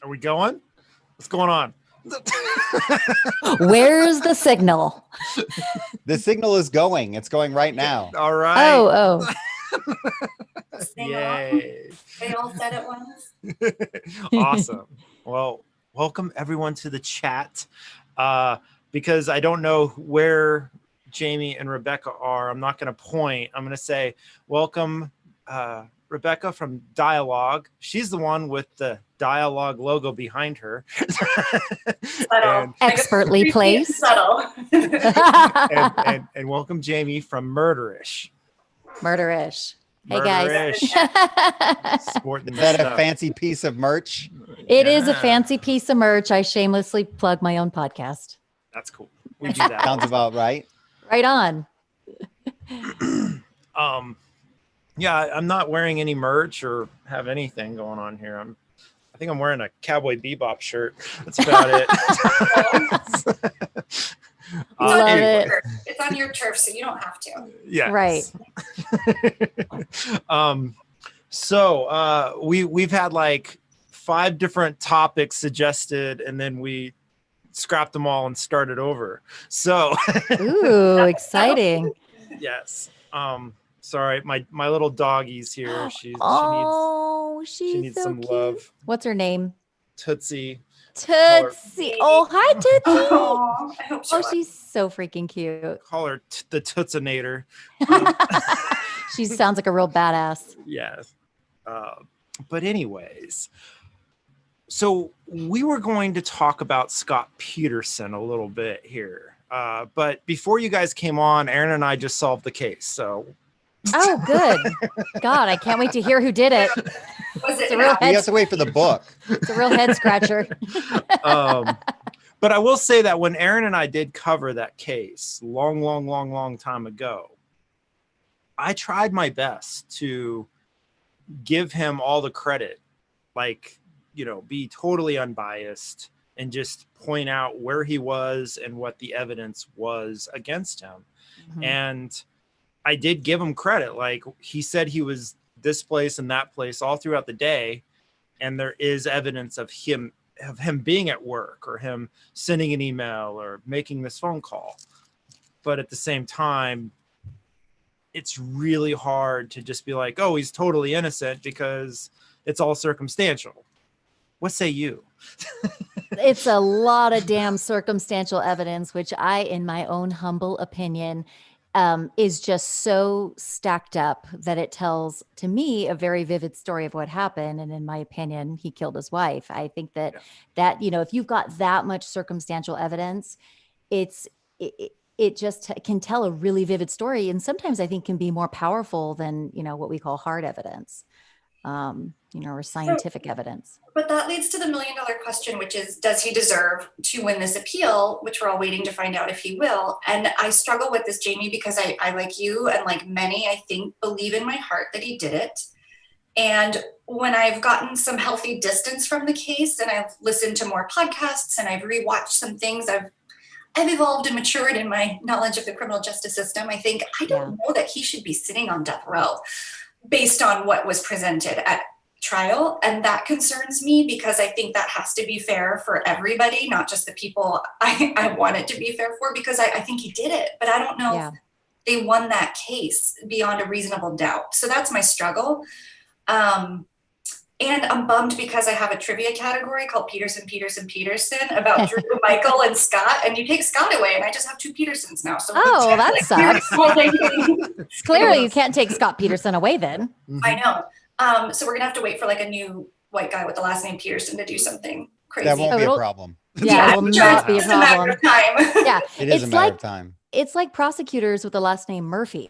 Are we going? What's going on? Where's the signal? The signal is going. It's going right now. All right. Oh. Yay. They all said it once. Awesome. Well, welcome everyone to the chat. Because I don't know where Jami and Rebekah are, I'm not going to point. I'm going to say, welcome, Rebekah from Die-Alogue. She's the one with the Die-Alogue logo behind her. And, expertly placed. Subtle. and welcome Jami from Murderish. Murderish. Hey guys. Sporting Is that stuff. a fancy piece of merch? It is a fancy piece of merch. I shamelessly plug my own podcast. That's cool. We do that. Sounds about right. Right on. Yeah, I'm not wearing any merch or have anything going on here. I think I'm wearing a Cowboy Bebop shirt. That's about it. Love it. It's on your turf, so you don't have to. Yeah. Right. So we've had like 5 different topics suggested, and then we scrapped them all and started over. So Ooh, exciting. yes. Sorry, my little doggie's here. She needs so some cute. love. What's her name? Tootsie. Tootsie. Oh, hi, Tootsie. Oh, I hope Oh, she's so freaking cute. Call her the Tootsinator. She sounds like a real badass. Yes. But anyways, so we were going to talk about Scott Peterson a little bit here. But before you guys came on, Aaron and I just solved the case. So. Oh, good. God, I can't wait to hear who did it. Was it It's a real You have to wait for the book. It's a real head scratcher. But I will say that when Aaron and I did cover that case long time ago, I tried my best to give him all the credit, like, be totally unbiased and just point out where he was and what the evidence was against him. Mm-hmm. And I did give him credit. Like, he said he was this place and that place all throughout the day. And there is evidence of him being at work or him sending an email or making this phone call. But at the same time, it's really hard to just be like, oh, he's totally innocent because it's all circumstantial. What say you? It's a lot of damn circumstantial evidence, which I, in my own humble opinion, is just so stacked up that it tells, to me, a very vivid story of what happened. And in my opinion, he killed his wife. I think that if you've got that much circumstantial evidence, it just can tell a really vivid story. And sometimes I think can be more powerful than, what we call hard evidence, or scientific evidence. But that leads to the $1 million question, which is, does he deserve to win this appeal, which we're all waiting to find out if he will. And I struggle with this, Jami, because I like you and like many, I think, believe in my heart that he did it. And when I've gotten some healthy distance from the case and I've listened to more podcasts and I've rewatched some things, I've evolved and matured in my knowledge of the criminal justice system. I think I don't know that he should be sitting on death row based on what was presented at trial. And that concerns me because I think that has to be fair for everybody, not just the people I want it to be fair for, because I think he did it, but I don't know if they won that case beyond a reasonable doubt. So that's my struggle. And I'm bummed because I have a trivia category called Peterson about Drew, Michael, and Scott. And you take Scott away, and I just have 2 Petersons now. So that sucks. Clearly, you can't take Scott Peterson away then. I know. So we're gonna have to wait for like a new white guy with the last name Peterson to do something crazy. That won't be a problem. Yeah, it will not be a problem. Yeah, it is a matter of time. It's like prosecutors with the last name Murphy.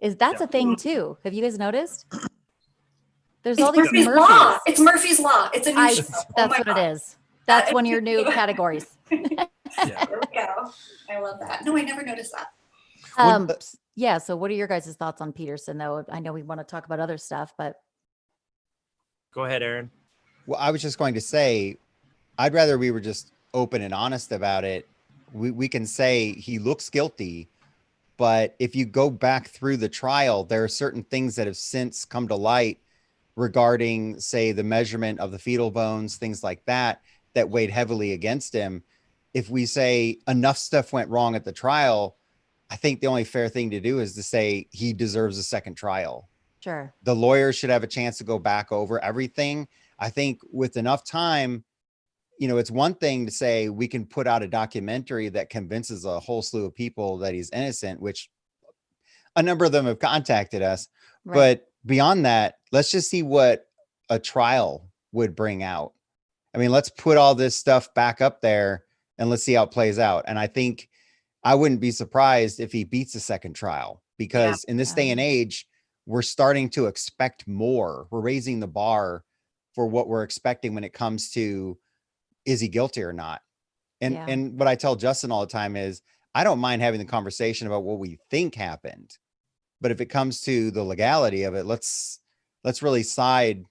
That's a thing too. Have you guys noticed? There's all these Murphy's Murphys. Law. It's Murphy's Law. It's a new show. That's what it is. That's one of your new categories. There we go. I love that. No, I never noticed that. Yeah. So what are your guys' thoughts on Peterson, though? I know we want to talk about other stuff, but. Go ahead, Aaron. Well, I was just going to say, I'd rather we were just open and honest about it. We can say he looks guilty, but if you go back through the trial, there are certain things that have since come to light regarding, say, the measurement of the fetal bones, things like that, that weighed heavily against him. If we say enough stuff went wrong at the trial, I think the only fair thing to do is to say he deserves a second trial. Sure. The lawyers should have a chance to go back over everything. I think with enough time, it's one thing to say we can put out a documentary that convinces a whole slew of people that he's innocent, which a number of them have contacted us. Right. But beyond that, let's just see what a trial would bring out. I mean, let's put all this stuff back up there and let's see how it plays out. And I think I wouldn't be surprised if he beats a second trial, because in this day and age, we're starting to expect more. We're raising the bar for what we're expecting when it comes to, is he guilty or not? And what I tell Justin all the time is, I don't mind having the conversation about what we think happened, but if it comes to the legality of it, let's really side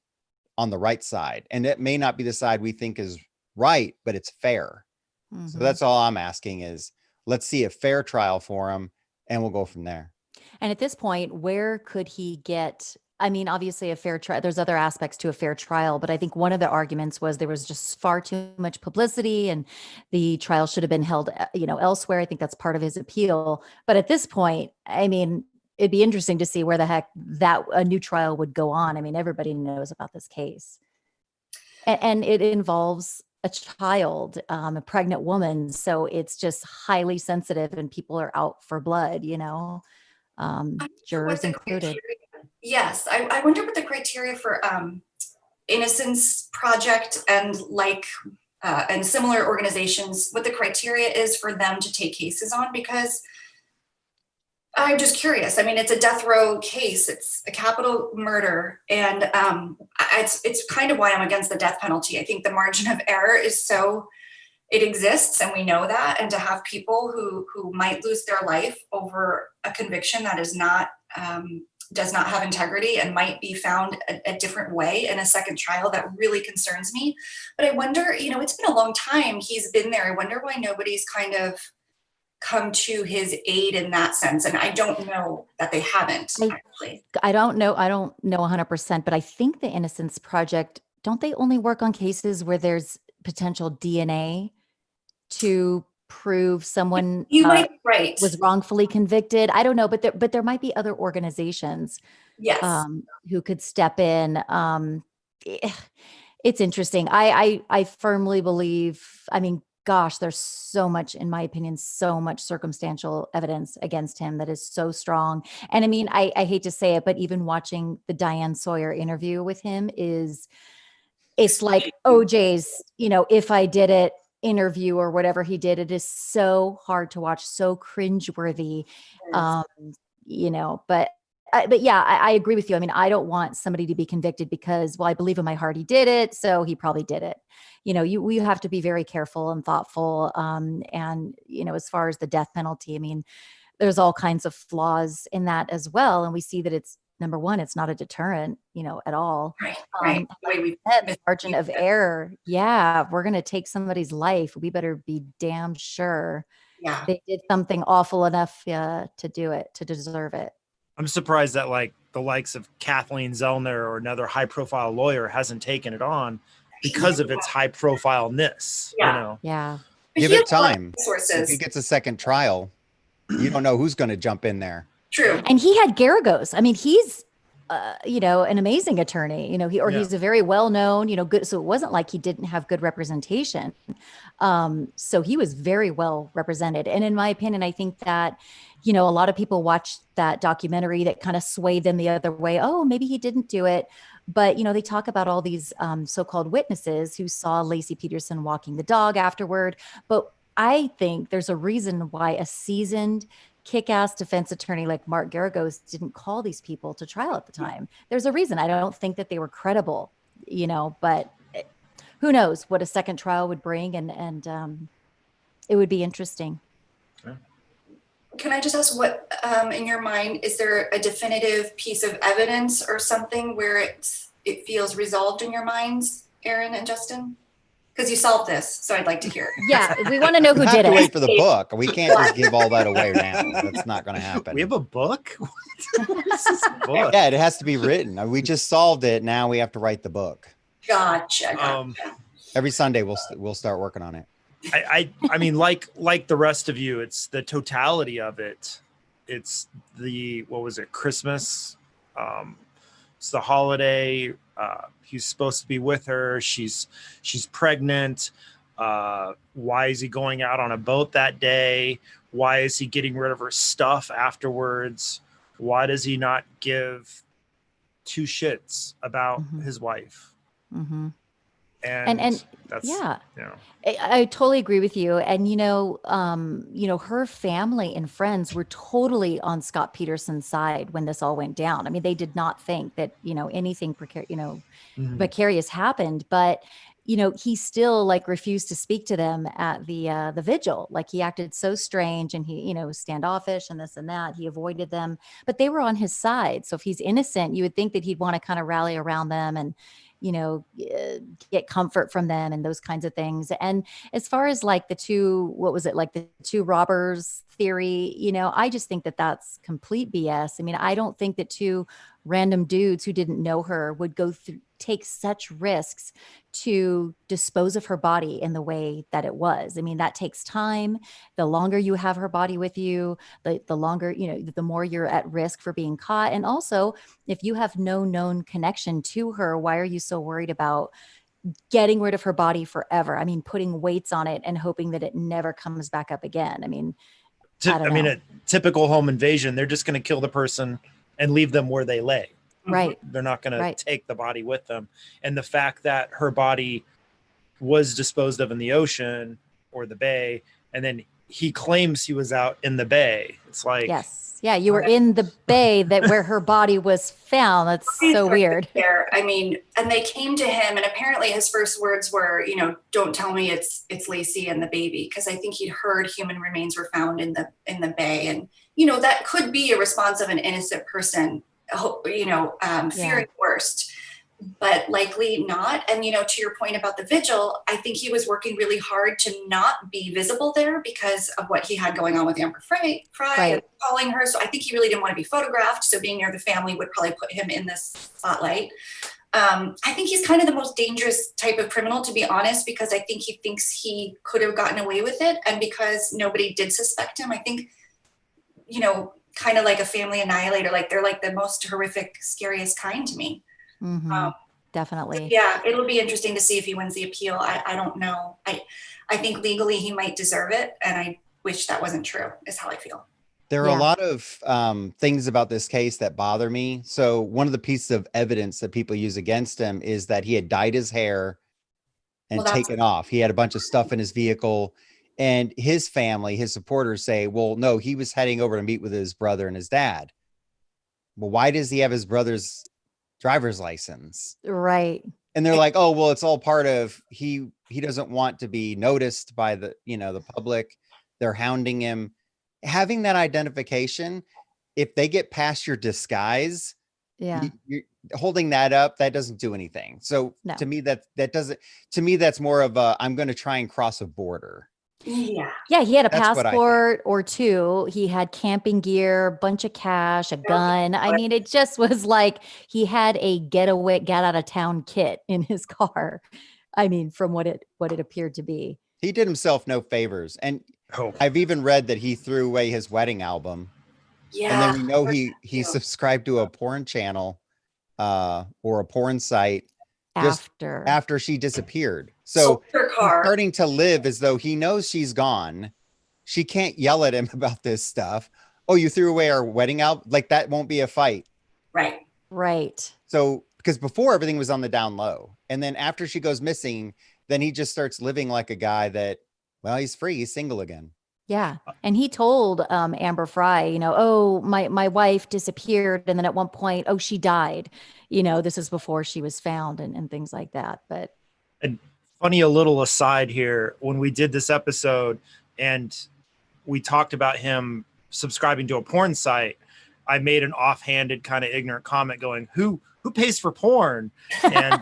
on the right side. And it may not be the side we think is right, but it's fair. Mm-hmm. So that's all I'm asking is, let's see a fair trial for him and we'll go from there. And at this point, where could he get, I mean, obviously a fair trial, there's other aspects to a fair trial, but I think one of the arguments was there was just far too much publicity and the trial should have been held, elsewhere. I think that's part of his appeal. But at this point, I mean, it'd be interesting to see where the heck that a new trial would go on. I mean, everybody knows about this case. And it involves a child, a pregnant woman. So it's just highly sensitive and people are out for blood, jurors included. Yes. I wonder what the criteria for Innocence Project and and similar organizations, what the criteria is for them to take cases on, because I'm just curious. I mean, it's a death row case. It's a capital murder. And it's kind of why I'm against the death penalty. I think the margin of error is it exists and we know that. And to have people who might lose their life over a conviction that is not, does not have integrity and might be found a different way in a second trial, that really concerns me. But I wonder, it's been a long time he's been there. I wonder why nobody's kind of come to his aid in that sense. And I don't know that they haven't actually. I don't know 100%, but I think the Innocence Project, don't they only work on cases where there's potential DNA to prove someone might be right. was wrongfully convicted? I don't know, but there might be other organizations who could step in. It's interesting. I firmly believe, I mean, gosh, there's so much, in my opinion, so much circumstantial evidence against him that is so strong. And I mean, I hate to say it, but even watching the Diane Sawyer interview with him it's like OJ's, if I did it interview or whatever he did. It is so hard to watch, so cringeworthy. But yeah, I agree with you. I mean, I don't want somebody to be convicted because, well, I believe in my heart he did it, so he probably did it. You have to be very careful and thoughtful. And as far as the death penalty, I mean, there's all kinds of flaws in that as well. And we see that it's, number one, it's not a deterrent, at all. Right. The margin of error. Yeah, if we're going to take somebody's life, we better be damn sure they did something awful enough to do it, to deserve it. I'm surprised that the likes of Kathleen Zellner or another high profile lawyer hasn't taken it on because of its high profileness. Yeah. Give it time. If he gets a second trial, you don't know who's going to jump in there. True. And he had Garagos. I mean, he's, an amazing attorney, he's a very well-known, good. So it wasn't like he didn't have good representation. So he was very well represented. And in my opinion, I think that, a lot of people watched that documentary that kind of swayed them the other way. Oh, maybe he didn't do it. But, they talk about all these so-called witnesses who saw Lacey Peterson walking the dog afterward. But I think there's a reason why a seasoned kick-ass defense attorney like Mark Garagos didn't call these people to trial at the time. There's a reason. I don't think that they were credible, but who knows what a second trial would bring, and it would be interesting. Can I just ask what, in your mind, is there a definitive piece of evidence or something where it feels resolved in your minds, Aaron and Justin? Because you solved this, so I'd like to hear it. Yeah, we want to know who We have did to it. wait for the book. We can't just give all that away now. That's not going to happen. We have a book? What is this book? Yeah, it has to be written. We just solved it. Now we have to write the book. Gotcha. Every Sunday we'll start working on it. I mean, like the rest of you, it's the totality of it. It's what was it? Christmas. It's the holiday. He's supposed to be with her. She's pregnant. Why is he going out on a boat that day? Why is he getting rid of her stuff afterwards? Why does he not give two shits about his wife? Mm-hmm. And that's, yeah, you know. I totally agree with you. And, her family and friends were totally on Scott Peterson's side when this all went down. I mean, they did not think that, anything precarious happened, but, he still like refused to speak to them at the vigil. Like he acted so strange and he, was standoffish and this and that. He avoided them, but they were on his side. So if he's innocent, you would think that he'd want to kind of rally around them and, get comfort from them and those kinds of things. And as far as like the two robbers theory, I just think that that's complete BS. I mean, I don't think that two random dudes who didn't know her would take such risks to dispose of her body in the way that it was. I mean, that takes time. The longer you have her body with you, the longer, the more you're at risk for being caught. And also, if you have no known connection to her, why are you so worried about getting rid of her body forever? I mean, putting weights on it and hoping that it never comes back up again. I mean, a typical home invasion, they're just going to kill the person and leave them where they lay. Right. They're not going to take the body with them. And the fact that her body was disposed of in the ocean or the bay, and then he claims he was out in the bay. It's like, yes. Yeah. You were in the bay where her body was found. That's so weird. There. I mean, and they came to him and apparently his first words were, don't tell me it's Lacey and the baby. Cause I think he'd heard human remains were found in the bay. And, that could be a response of an innocent person, fearing worst, but likely not. And, to your point about the vigil, I think he was working really hard to not be visible there because of what he had going on with Amber Fry and calling her. So I think he really didn't want to be photographed. So being near the family would probably put him in this spotlight. I think he's kind of the most dangerous type of criminal, to be honest, because I think he thinks he could have gotten away with it. And because nobody did suspect him, I think, kind of like a family annihilator, like they're like the most horrific, scariest kind to me. Mm-hmm. Definitely. Yeah, it'll be interesting to see if he wins the appeal. I don't know. I think legally he might deserve it, and I wish that wasn't true, is how I feel. There are a lot of things about this case that bother me. So one of the pieces of evidence that people use against him is that he had dyed his hair and taken off. He had a bunch of stuff in his vehicle. And his family, his supporters say, well, no, he was heading over to meet with his brother and his dad. Well, why does he have his brother's driver's license? Right. And they're like, oh, well, it's all part of, he doesn't want to be noticed by the public. They're hounding him. Having that identification, if they get past your disguise, you're holding that up, that doesn't do anything. So to me, that's more of a, I'm going to try and cross a border. Yeah, he had a passport or two. He had camping gear, a bunch of cash, a gun. I mean, it just was like he had a get out of town kit in his car. I mean, from what it appeared to be. He did himself no favors. And I've even read that he threw away his wedding album. Yeah. And then we know he subscribed to a porn channel or a porn site after she disappeared. So he's starting to live as though he knows she's gone. She can't yell at him about this stuff. Oh, you threw away our wedding album? Like that won't be a fight. Right. So because before everything was on the down low. And then after she goes missing, then he just starts living like a guy that, well, he's free. He's single again. Yeah. And he told Amber Fry, oh, my wife disappeared. And then at one point, oh, she died. This is before she was found and things like that. But and funny, a little aside here, when we did this episode and we talked about him subscribing to a porn site, I made an offhanded kind of ignorant comment going, who pays for porn? And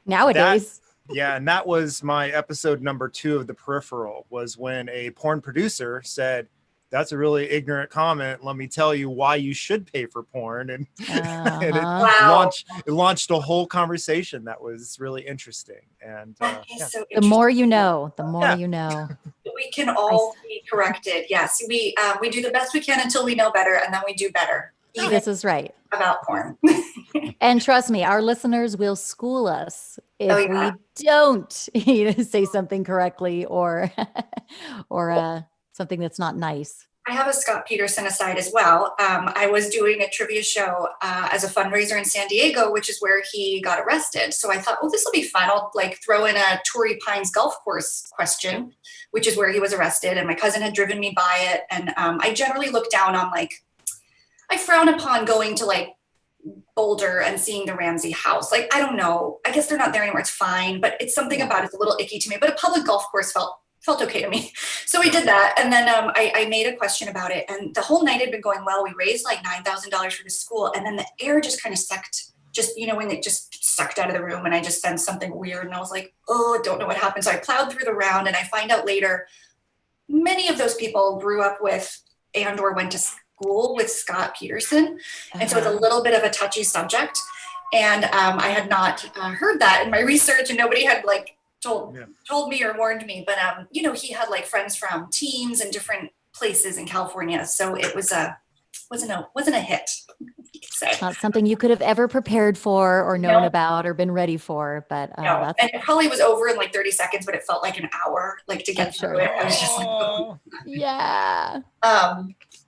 nowadays Yeah, and that was my episode number 2 of The Peripheral, was when a porn producer said, "That's a really ignorant comment. Let me tell you why you should pay for porn." And, and Uh-huh. it launched a whole conversation that was really interesting. And That is so The interesting. more you know, the more Yeah. you know. We can all be corrected. Yes, we do the best we can until we know better, and then we do better. Even This is right. about porn. And trust me, our listeners will school us if Oh, yeah. we don't say something correctly or something that's not nice. I have a Scott Peterson aside as well. I was doing a trivia show as a fundraiser in San Diego, which is where he got arrested. So I thought, oh, this will be fun. I'll like throw in a Torrey Pines golf course question, which is where he was arrested. And my cousin had driven me by it. And I generally look down on I frown upon going to like Boulder and seeing the Ramsey house. Like, I don't know. I guess they're not there anymore. It's fine. But it's something about it's a little icky to me. But a public golf course felt okay to me. So we did that. And then I made a question about it. And the whole night had been going well. We raised like $9,000 for the school. And then the air just kind of sucked, when it just sucked out of the room. And I just sensed something weird. And I was like, oh, I don't know what happened. So I plowed through the round and I find out later, many of those people grew up with and or went to school with Scott Peterson. And so it's a little bit of a touchy subject. And I had not heard that in my research, and nobody had told me or warned me, but he had like friends from teams and different places in California, so it wasn't a hit, you could say. Not something you could have ever prepared for or known about or been ready for, but no. And it probably was over in like 30 seconds, but it felt like an hour, to get through it. I was just like, oh. Yeah.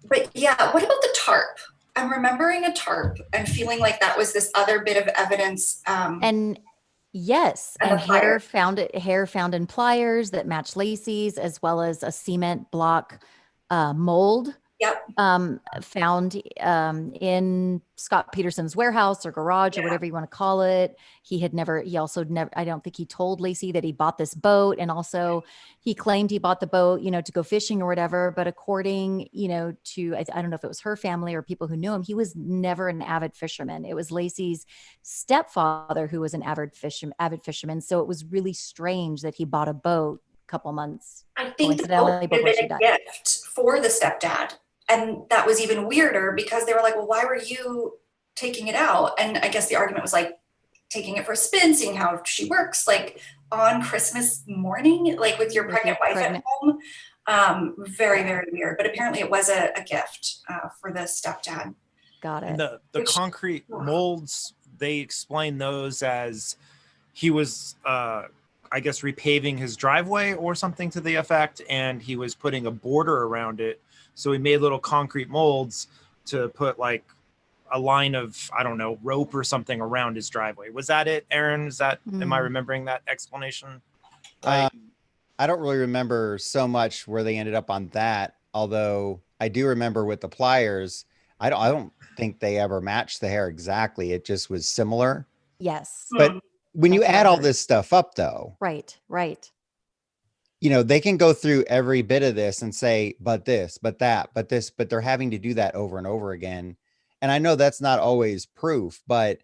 But yeah, what about the tarp? I'm remembering a tarp and feeling like that was this other bit of evidence. And yes, and hair found in pliers that matched Lacey's, as well as a cement block mold. Yep. Found in Scott Peterson's warehouse or garage or whatever you want to call it. He also never, I don't think he told Lacey that he bought this boat. And also he claimed he bought the boat, to go fishing or whatever. But according, to, I don't know if it was her family or people who knew him, he was never an avid fisherman. It was Lacey's stepfather who was an avid fisherman. So it was really strange that he bought a boat a couple months. I think the boat had been a gift for the stepdad. And that was even weirder because they were like, well, why were you taking it out? And I guess the argument was like taking it for a spin, seeing how she works, like on Christmas morning, like with your pregnant wife at home. Very, very weird. But apparently it was a gift for the stepdad. Got it. And the concrete molds, they explain those as he was, I guess, repaving his driveway or something to the effect. And he was putting a border around it. So he made little concrete molds to put like a line of, I don't know, rope or something around his driveway. Was that it, Aaron? Am I remembering that explanation? I don't really remember so much where they ended up on that. Although I do remember with the pliers, I don't think they ever matched the hair exactly. It just was similar. Yes. But when you add all this stuff up though. Right. They can go through every bit of this and say, but this, but that, but this, but they're having to do that over and over again. And I know that's not always proof, but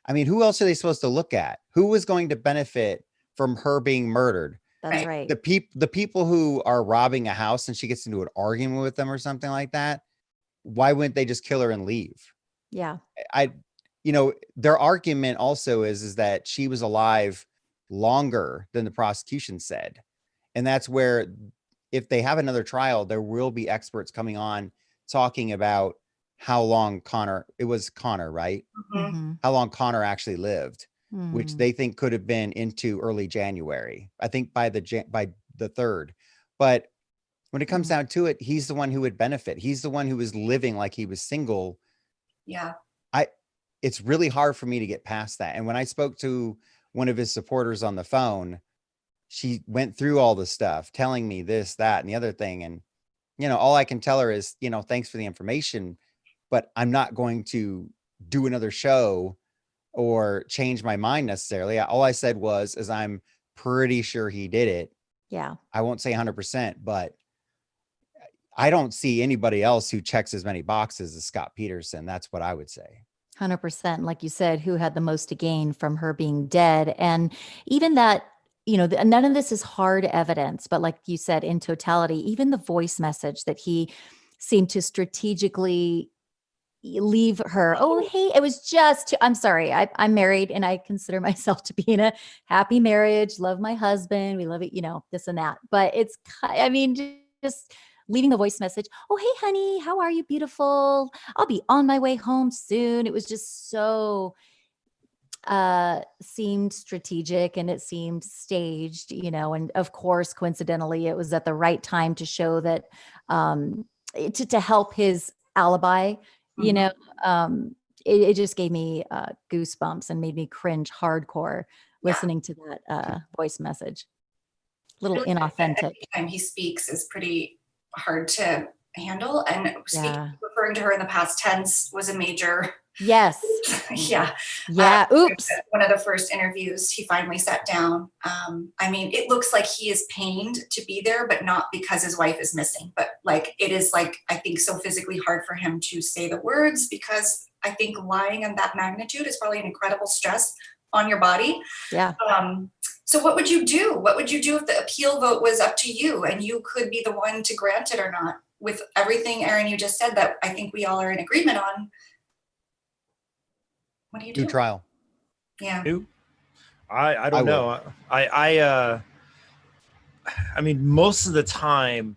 I mean, who else are they supposed to look at? Who was going to benefit from her being murdered? That's right. The people who are robbing a house and she gets into an argument with them or something like that. Why wouldn't they just kill her and leave? Yeah. Their argument also is that she was alive longer than the prosecution said. And that's where, if they have another trial, there will be experts coming on talking about how long it was Connor, right? Mm-hmm. How long Connor actually lived, which they think could have been into early January, I think by the 3rd. But when it comes down to it, he's the one who would benefit. He's the one who was living like he was single. Yeah. It's really hard for me to get past that. And when I spoke to one of his supporters on the phone, she went through all the stuff, telling me this, that, and the other thing. And, all I can tell her is, thanks for the information, but I'm not going to do another show or change my mind necessarily. All I said is I'm pretty sure he did it. Yeah. I won't say 100%, but I don't see anybody else who checks as many boxes as Scott Peterson. That's what I would say. 100%. Like you said, who had the most to gain from her being dead? And even that, none of this is hard evidence, but like you said, in totality, even the voice message that he seemed to strategically leave her. Oh, hey, it was just, I'm sorry. I'm married and I consider myself to be in a happy marriage, love my husband. We love it, this and that. But just leaving the voice message. Oh, hey, honey, how are you? Beautiful. I'll be on my way home soon. It was just so seemed strategic and it seemed staged, and of course, coincidentally, it was at the right time to show that to help his alibi. It just gave me goosebumps and made me cringe hardcore listening to that voice message. A little inauthentic. Every time he speaks is pretty hard to handle, and referring to her in the past tense was a major. Yes. Yeah. Oops. One of the first interviews, he finally sat down. It looks like he is pained to be there, but not because his wife is missing. But like, it is like, I think so physically hard for him to say the words, because I think lying in that magnitude is probably an incredible stress on your body. Yeah. So what would you do? What would you do if the appeal vote was up to you and you could be the one to grant it or not? With everything, Aaron, you just said that I think we all are in agreement on. What do you do? Do trial. Yeah. I don't know. Most of the time,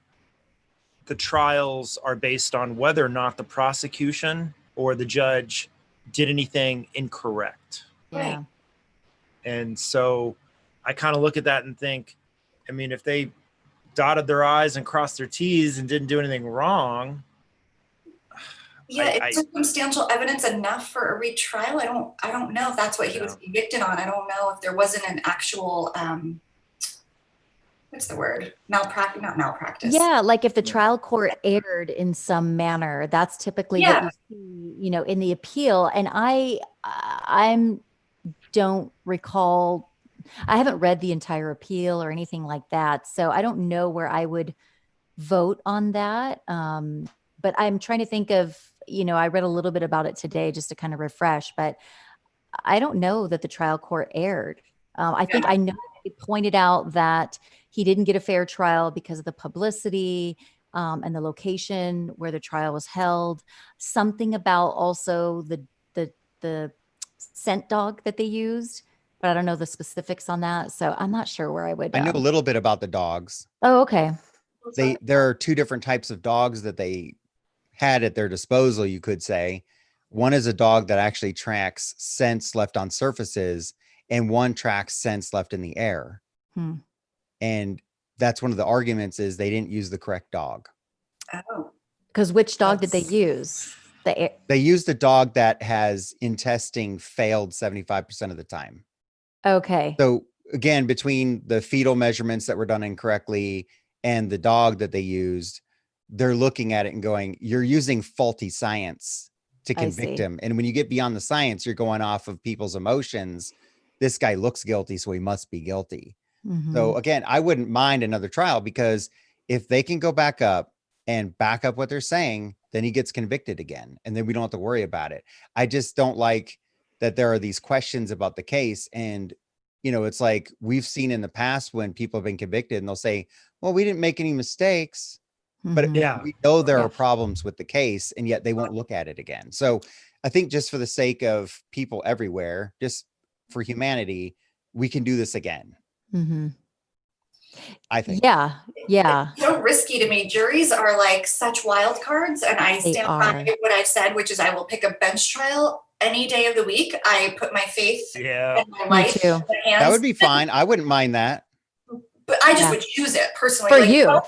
the trials are based on whether or not the prosecution or the judge did anything incorrect. Yeah. And so I kind of look at that and think, if they dotted their I's and crossed their T's and didn't do anything wrong. Yeah, it's circumstantial evidence enough for a retrial. I don't know if that's what he was convicted on. I don't know if there wasn't an actual what's the word? Malpractice, not malpractice. Yeah, like if the trial court erred in some manner, that's typically what you see, in the appeal. And I don't recall, I haven't read the entire appeal or anything like that. So I don't know where I would vote on that. But I'm trying to think of, I read a little bit about it today just to kind of refresh, but I don't know that the trial court erred. I think I know it pointed out that he didn't get a fair trial because of the publicity and the location where the trial was held. Something about also the scent dog that they used, but I don't know the specifics on that. So I'm not sure where I would. I know a little bit about the dogs. Oh, okay. There are two different types of dogs that they had at their disposal, you could say. One is a dog that actually tracks scents left on surfaces, and one tracks scents left in the air. And that's one of the arguments, is they didn't use the correct dog. Oh. Because which dog did they use? They used a dog that has in testing failed 75% of the time. Okay. So again, between the fetal measurements that were done incorrectly and the dog that they used, they're looking at it and going, you're using faulty science to convict him. And when you get beyond the science, you're going off of people's emotions. This guy looks guilty, so he must be guilty. So again, I wouldn't mind another trial, because if they can go back up and back up what they're saying, then he gets convicted again. And then we don't have to worry about it. I just don't like that there are these questions about the case. And, it's like we've seen in the past when people have been convicted and they'll say, well, we didn't make any mistakes. But we know there are problems with the case, and yet they won't look at it again. So I think just for the sake of people everywhere, just for humanity, we can do this again. I think. Yeah. It's so risky to me. Juries are like such wild cards, and I stand by what I've said, which is I will pick a bench trial any day of the week. I put my faith and my life in the hands. That would be fine. I wouldn't mind that. But I just would choose it personally.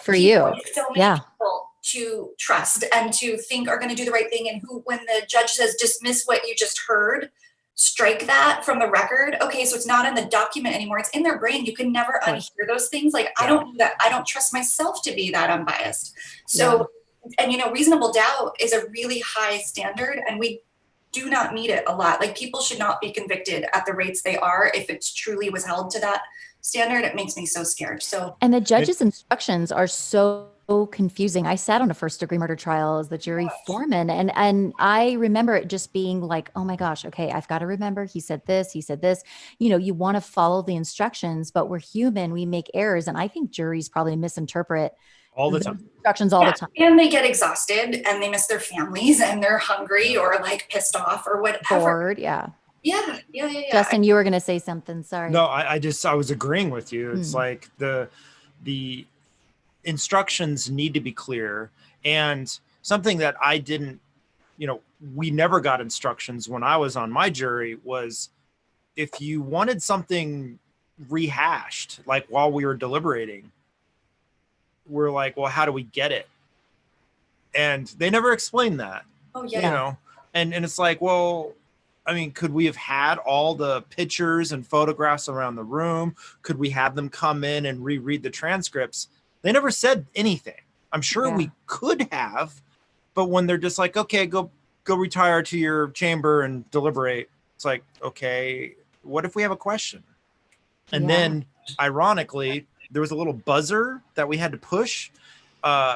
For you. So many people to trust and to think are going to do the right thing. And who, when the judge says, dismiss what you just heard, strike that from the record. Okay, so it's not in the document anymore. It's in their brain. You can never unhear those things. Like, I don't do that. I don't trust myself to be that unbiased. So, and reasonable doubt is a really high standard, and we do not meet it a lot. Like, people should not be convicted at the rates they are if it truly was held to that standard. It makes me so scared. So, and the judge's instructions are so confusing. I sat on a first degree murder trial as the jury foreman, and I remember it just being like, oh my gosh, okay, I've got to remember he said this, you want to follow the instructions, but we're human, we make errors, and I think juries probably misinterpret all the time. Instructions all the time. And they get exhausted and they miss their families and they're hungry or like pissed off or whatever. Bored, yeah. Yeah. Justin, you were going to say something. Sorry. No, I was agreeing with you. It's like the instructions need to be clear. And something that I didn't, we never got instructions when I was on my jury was if you wanted something rehashed, like while we were deliberating, we're like, well, how do we get it? And they never explained that. Oh, yeah. And it's like, well, I mean, could we have had all the pictures and photographs around the room? Could we have them come in and reread the transcripts? They never said anything. I'm sure we could have, but when they're just like, okay, go retire to your chamber and deliberate. It's like, okay, what if we have a question? And then ironically, there was a little buzzer that we had to push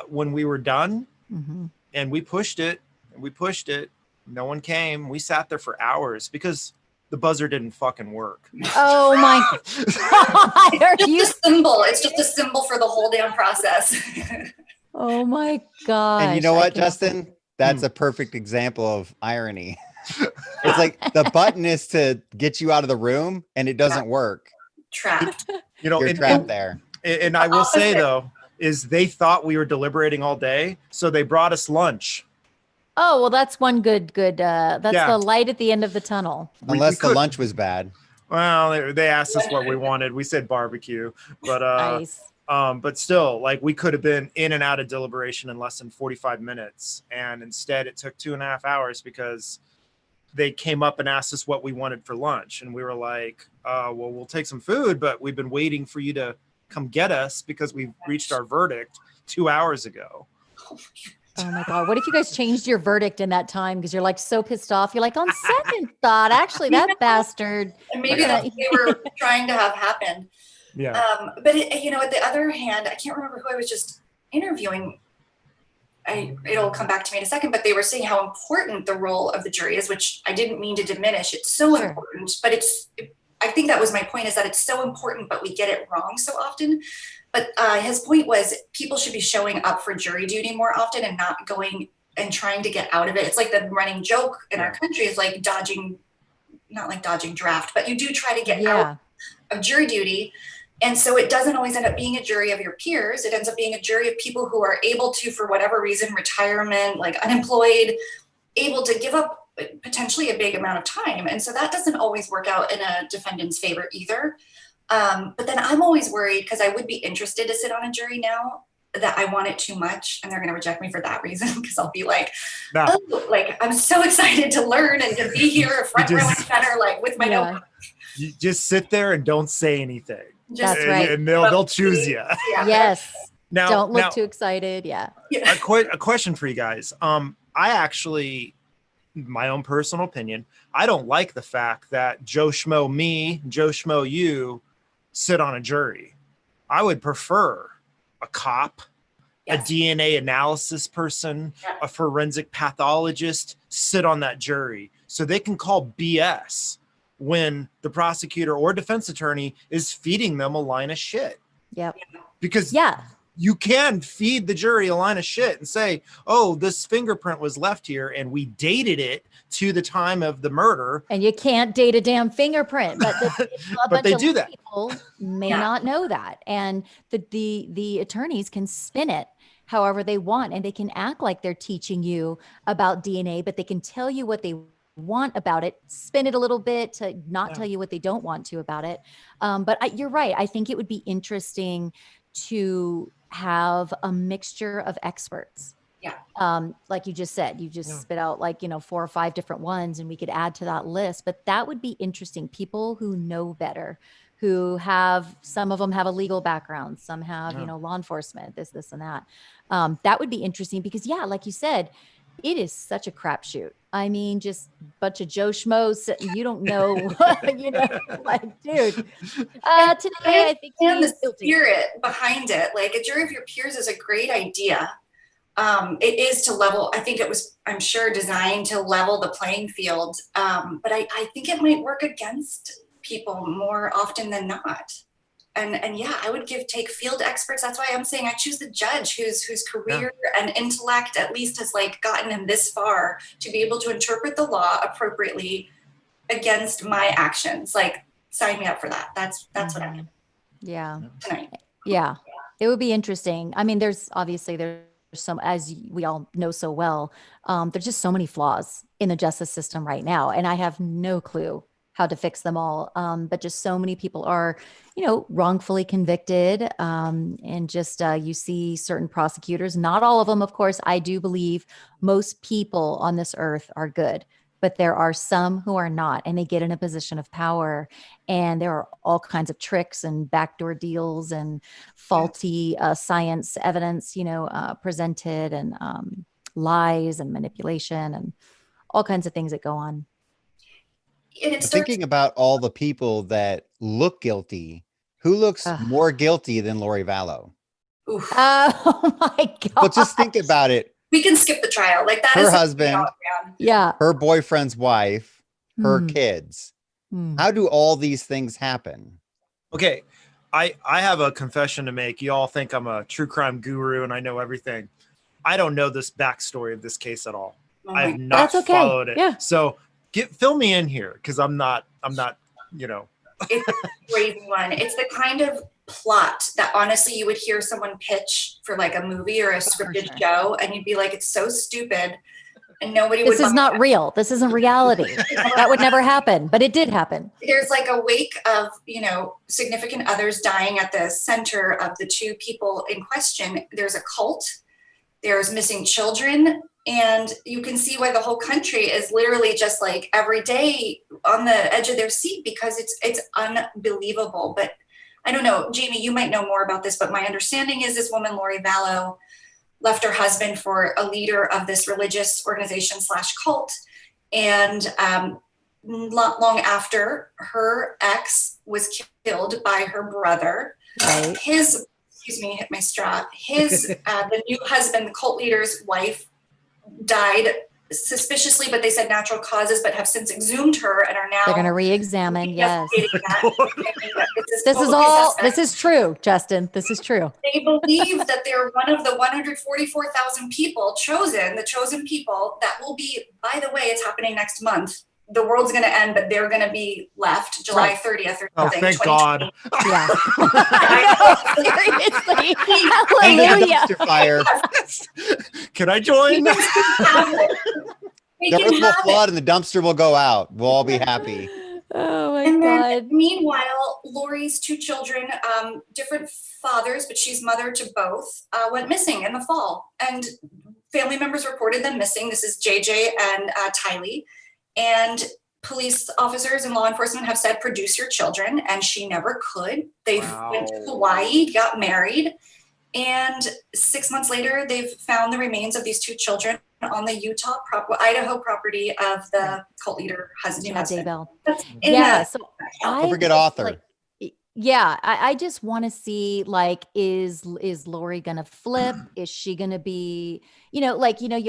when we were done. And we pushed it. No one came. We sat there for hours because the buzzer didn't fucking work. Oh my God. It's just a symbol for the whole damn process. Oh my God. And you know what, Justin? That's a perfect example of irony. It's like the button is to get you out of the room and it doesn't work. Trapped. You're trapped there. And I will say though, is they thought we were deliberating all day. So they brought us lunch. Oh, well, that's one good, that's the light at the end of the tunnel. Unless the lunch was bad. Well, they asked us what we wanted. We said barbecue, but, nice. But still, like we could have been in and out of deliberation in less than 45 minutes. And instead it took 2.5 hours because they came up and asked us what we wanted for lunch. And we were like, well, we'll take some food, but we've been waiting for you to come get us because we reached our verdict 2 hours ago. Oh my God. What if you guys changed your verdict in that time? Because you're like so pissed off. You're like, on second thought, actually, that bastard. And maybe that's what they were trying to have happen. Yeah. But at the other hand, I can't remember who I was just interviewing. It'll come back to me in a second, but they were saying how important the role of the jury is, which I didn't mean to diminish. It's so important, but I think that was my point, is that it's so important, but we get it wrong so often. But his point was people should be showing up for jury duty more often and not going and trying to get out of it. It's like the running joke in our country is like not like dodging draft, but you do try to get out of jury duty. And so it doesn't always end up being a jury of your peers. It ends up being a jury of people who are able to, for whatever reason, retirement, like unemployed, able to give up potentially a big amount of time. And so that doesn't always work out in a defendant's favor either. But then I'm always worried because I would be interested to sit on a jury now that I want it too much. And they're going to reject me for that reason. Because I'll be like, I'm so excited to learn and to be here front row and center, like with my notebook. You just sit there and don't say anything. That's right. And they'll choose you. Yeah. Yes. Now, don't look too excited. Yeah. A question for you guys. I actually, my own personal opinion, I don't like the fact that Joe Schmo me, Joe Schmo you sit on a jury. I would prefer a cop, a DNA analysis person, a forensic pathologist sit on that jury so they can call BS when the prosecutor or defense attorney is feeding them a line of shit. Yep. Because you can feed the jury a line of shit and say, oh, this fingerprint was left here and we dated it to the time of the murder. And you can't date a damn fingerprint, but but they do that. People may not know that. And the attorneys can spin it however they want, and they can act like they're teaching you about DNA, but they can tell you what they want about it, spin it a little bit to not tell you what they don't want to about it. But you're right. I think it would be interesting to have a mixture of experts. Yeah. Like you just said, you just spit out 4 or 5 different ones and we could add to that list, but that would be interesting. People who know better, who have, some of them have a legal background, some have, law enforcement, this and that. That would be interesting because like you said, it is such a crapshoot. I mean, just a bunch of Joe Schmoes sitting, you don't know, like, dude. Today I think and he's the guilty. spirit behind it, like a jury of your peers is a great idea. It is to level, I think it was, I'm sure, designed to level the playing field. But I think it might work against people more often than not. And yeah, I would take field experts. That's why I'm saying I choose the judge whose career and intellect at least has like gotten him this far to be able to interpret the law appropriately against my actions. Like, sign me up for that. That's what I'm doing. Yeah. Tonight. Yeah. It would be interesting. I mean, there's some, as we all know so well, there's just so many flaws in the justice system right now. And I have no clue how to fix them all. But just so many people are, wrongfully convicted. And just you see certain prosecutors, not all of them, of course. I do believe most people on this earth are good, but there are some who are not, and they get in a position of power. And there are all kinds of tricks and backdoor deals and faulty science evidence, presented, and lies and manipulation and all kinds of things that go on. And I'm thinking about all the people that look guilty. Who looks more guilty than Lori Vallow? Oof. Oh my God. But just think about it. We can skip the trial. Like that Her is husband, yeah, her boyfriend's wife, her kids. How do all these things happen? Okay, I have a confession to make. You all think I'm a true crime guru and I know everything. I don't know this backstory of this case at all. I have not followed it. Yeah. So fill me in here, because I'm not. It's a crazy one. It's the kind of plot that honestly you would hear someone pitch for like a movie or a scripted show, and you'd be like, it's so stupid, and nobody would. This is not real. This isn't reality. That would never happen, but it did happen. There's like a wake of, significant others dying at the center of the two people in question. There's a cult. There's missing children. And you can see why the whole country is literally just like every day on the edge of their seat, because it's unbelievable. But I don't know, Jami, you might know more about this, but my understanding is this woman, Lori Vallow, left her husband for a leader of this religious organization / cult. And long after, her ex was killed by her brother. Right. Hit my straw. The new husband, the cult leader's wife, died suspiciously, but they said natural causes, but have since exhumed her and are now. They're going to re-examine. Yes. This is true, Justin. This is true. They believe that they're one of the 144,000 people the chosen people that will be, by the way, it's happening next month. The world's going to end, but they're going to be left July 30th or something. Oh, thank God. Yeah. Seriously. Hallelujah. Dumpster fire. Can I join? The earth will flood and the dumpster will go out. We'll all be happy. Oh my God. God. Meanwhile, Lori's two children, different fathers, but she's mother to both, went missing in the fall. And family members reported them missing. This is JJ and Tylee. And police officers and law enforcement have said, produce your children. And she never could. They went to Hawaii, got married. And 6 months later, they've found the remains of these two children on the Idaho property of the cult leader husband. Yeah. So don't forget author. I just want to see, like, is Lori gonna flip? Is she gonna be, you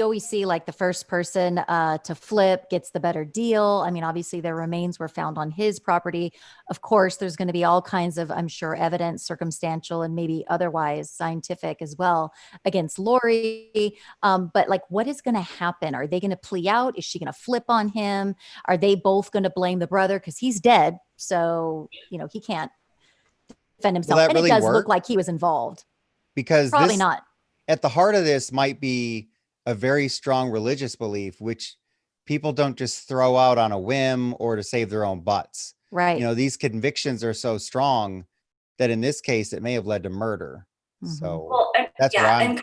always see like the first person to flip gets the better deal. I mean, obviously their remains were found on his property. Of course, there's going to be all kinds of, I'm sure, evidence, circumstantial and maybe otherwise scientific as well against Lori. But like, what is going to happen? Are they going to plea out? Is she going to flip on him? Are they both going to blame the brother because he's dead? So, he can't defend himself. And really it does look like he was involved. Because probably not. At the heart of this might be a very strong religious belief, which people don't just throw out on a whim or to save their own butts. Right. These convictions are so strong that in this case, it may have led to murder. Mm-hmm. So that's where I'm.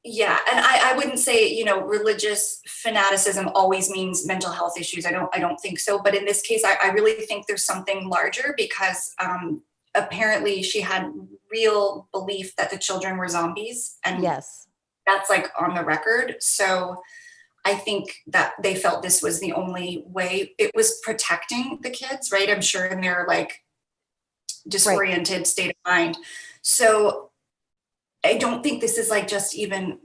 Yeah. And I wouldn't say, religious fanaticism always means mental health issues. I don't think so. But in this case, I really think there's something larger because apparently she had real belief that the children were zombies. And yes. That's like on the record. So I think that they felt this was the only way. It was protecting the kids, right? I'm sure in their like disoriented state of mind. So I don't think this is like just even,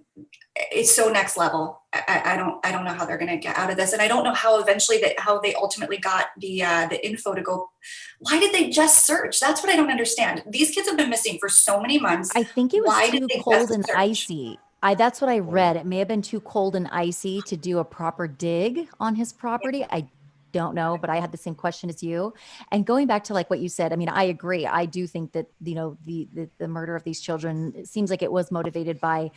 it's so next level. I don't know how they're going to get out of this. And I don't know how eventually how they ultimately got the info to go. Why did they just search? That's what I don't understand. These kids have been missing for so many months. I think it was Why too did they cold just and search? icy. That's what I read. It may have been too cold and icy to do a proper dig on his property. I don't know, but I had the same question as you. And going back to like what you said, I mean, I agree. I do think that, you know, the murder of these children, it seems like it was motivated by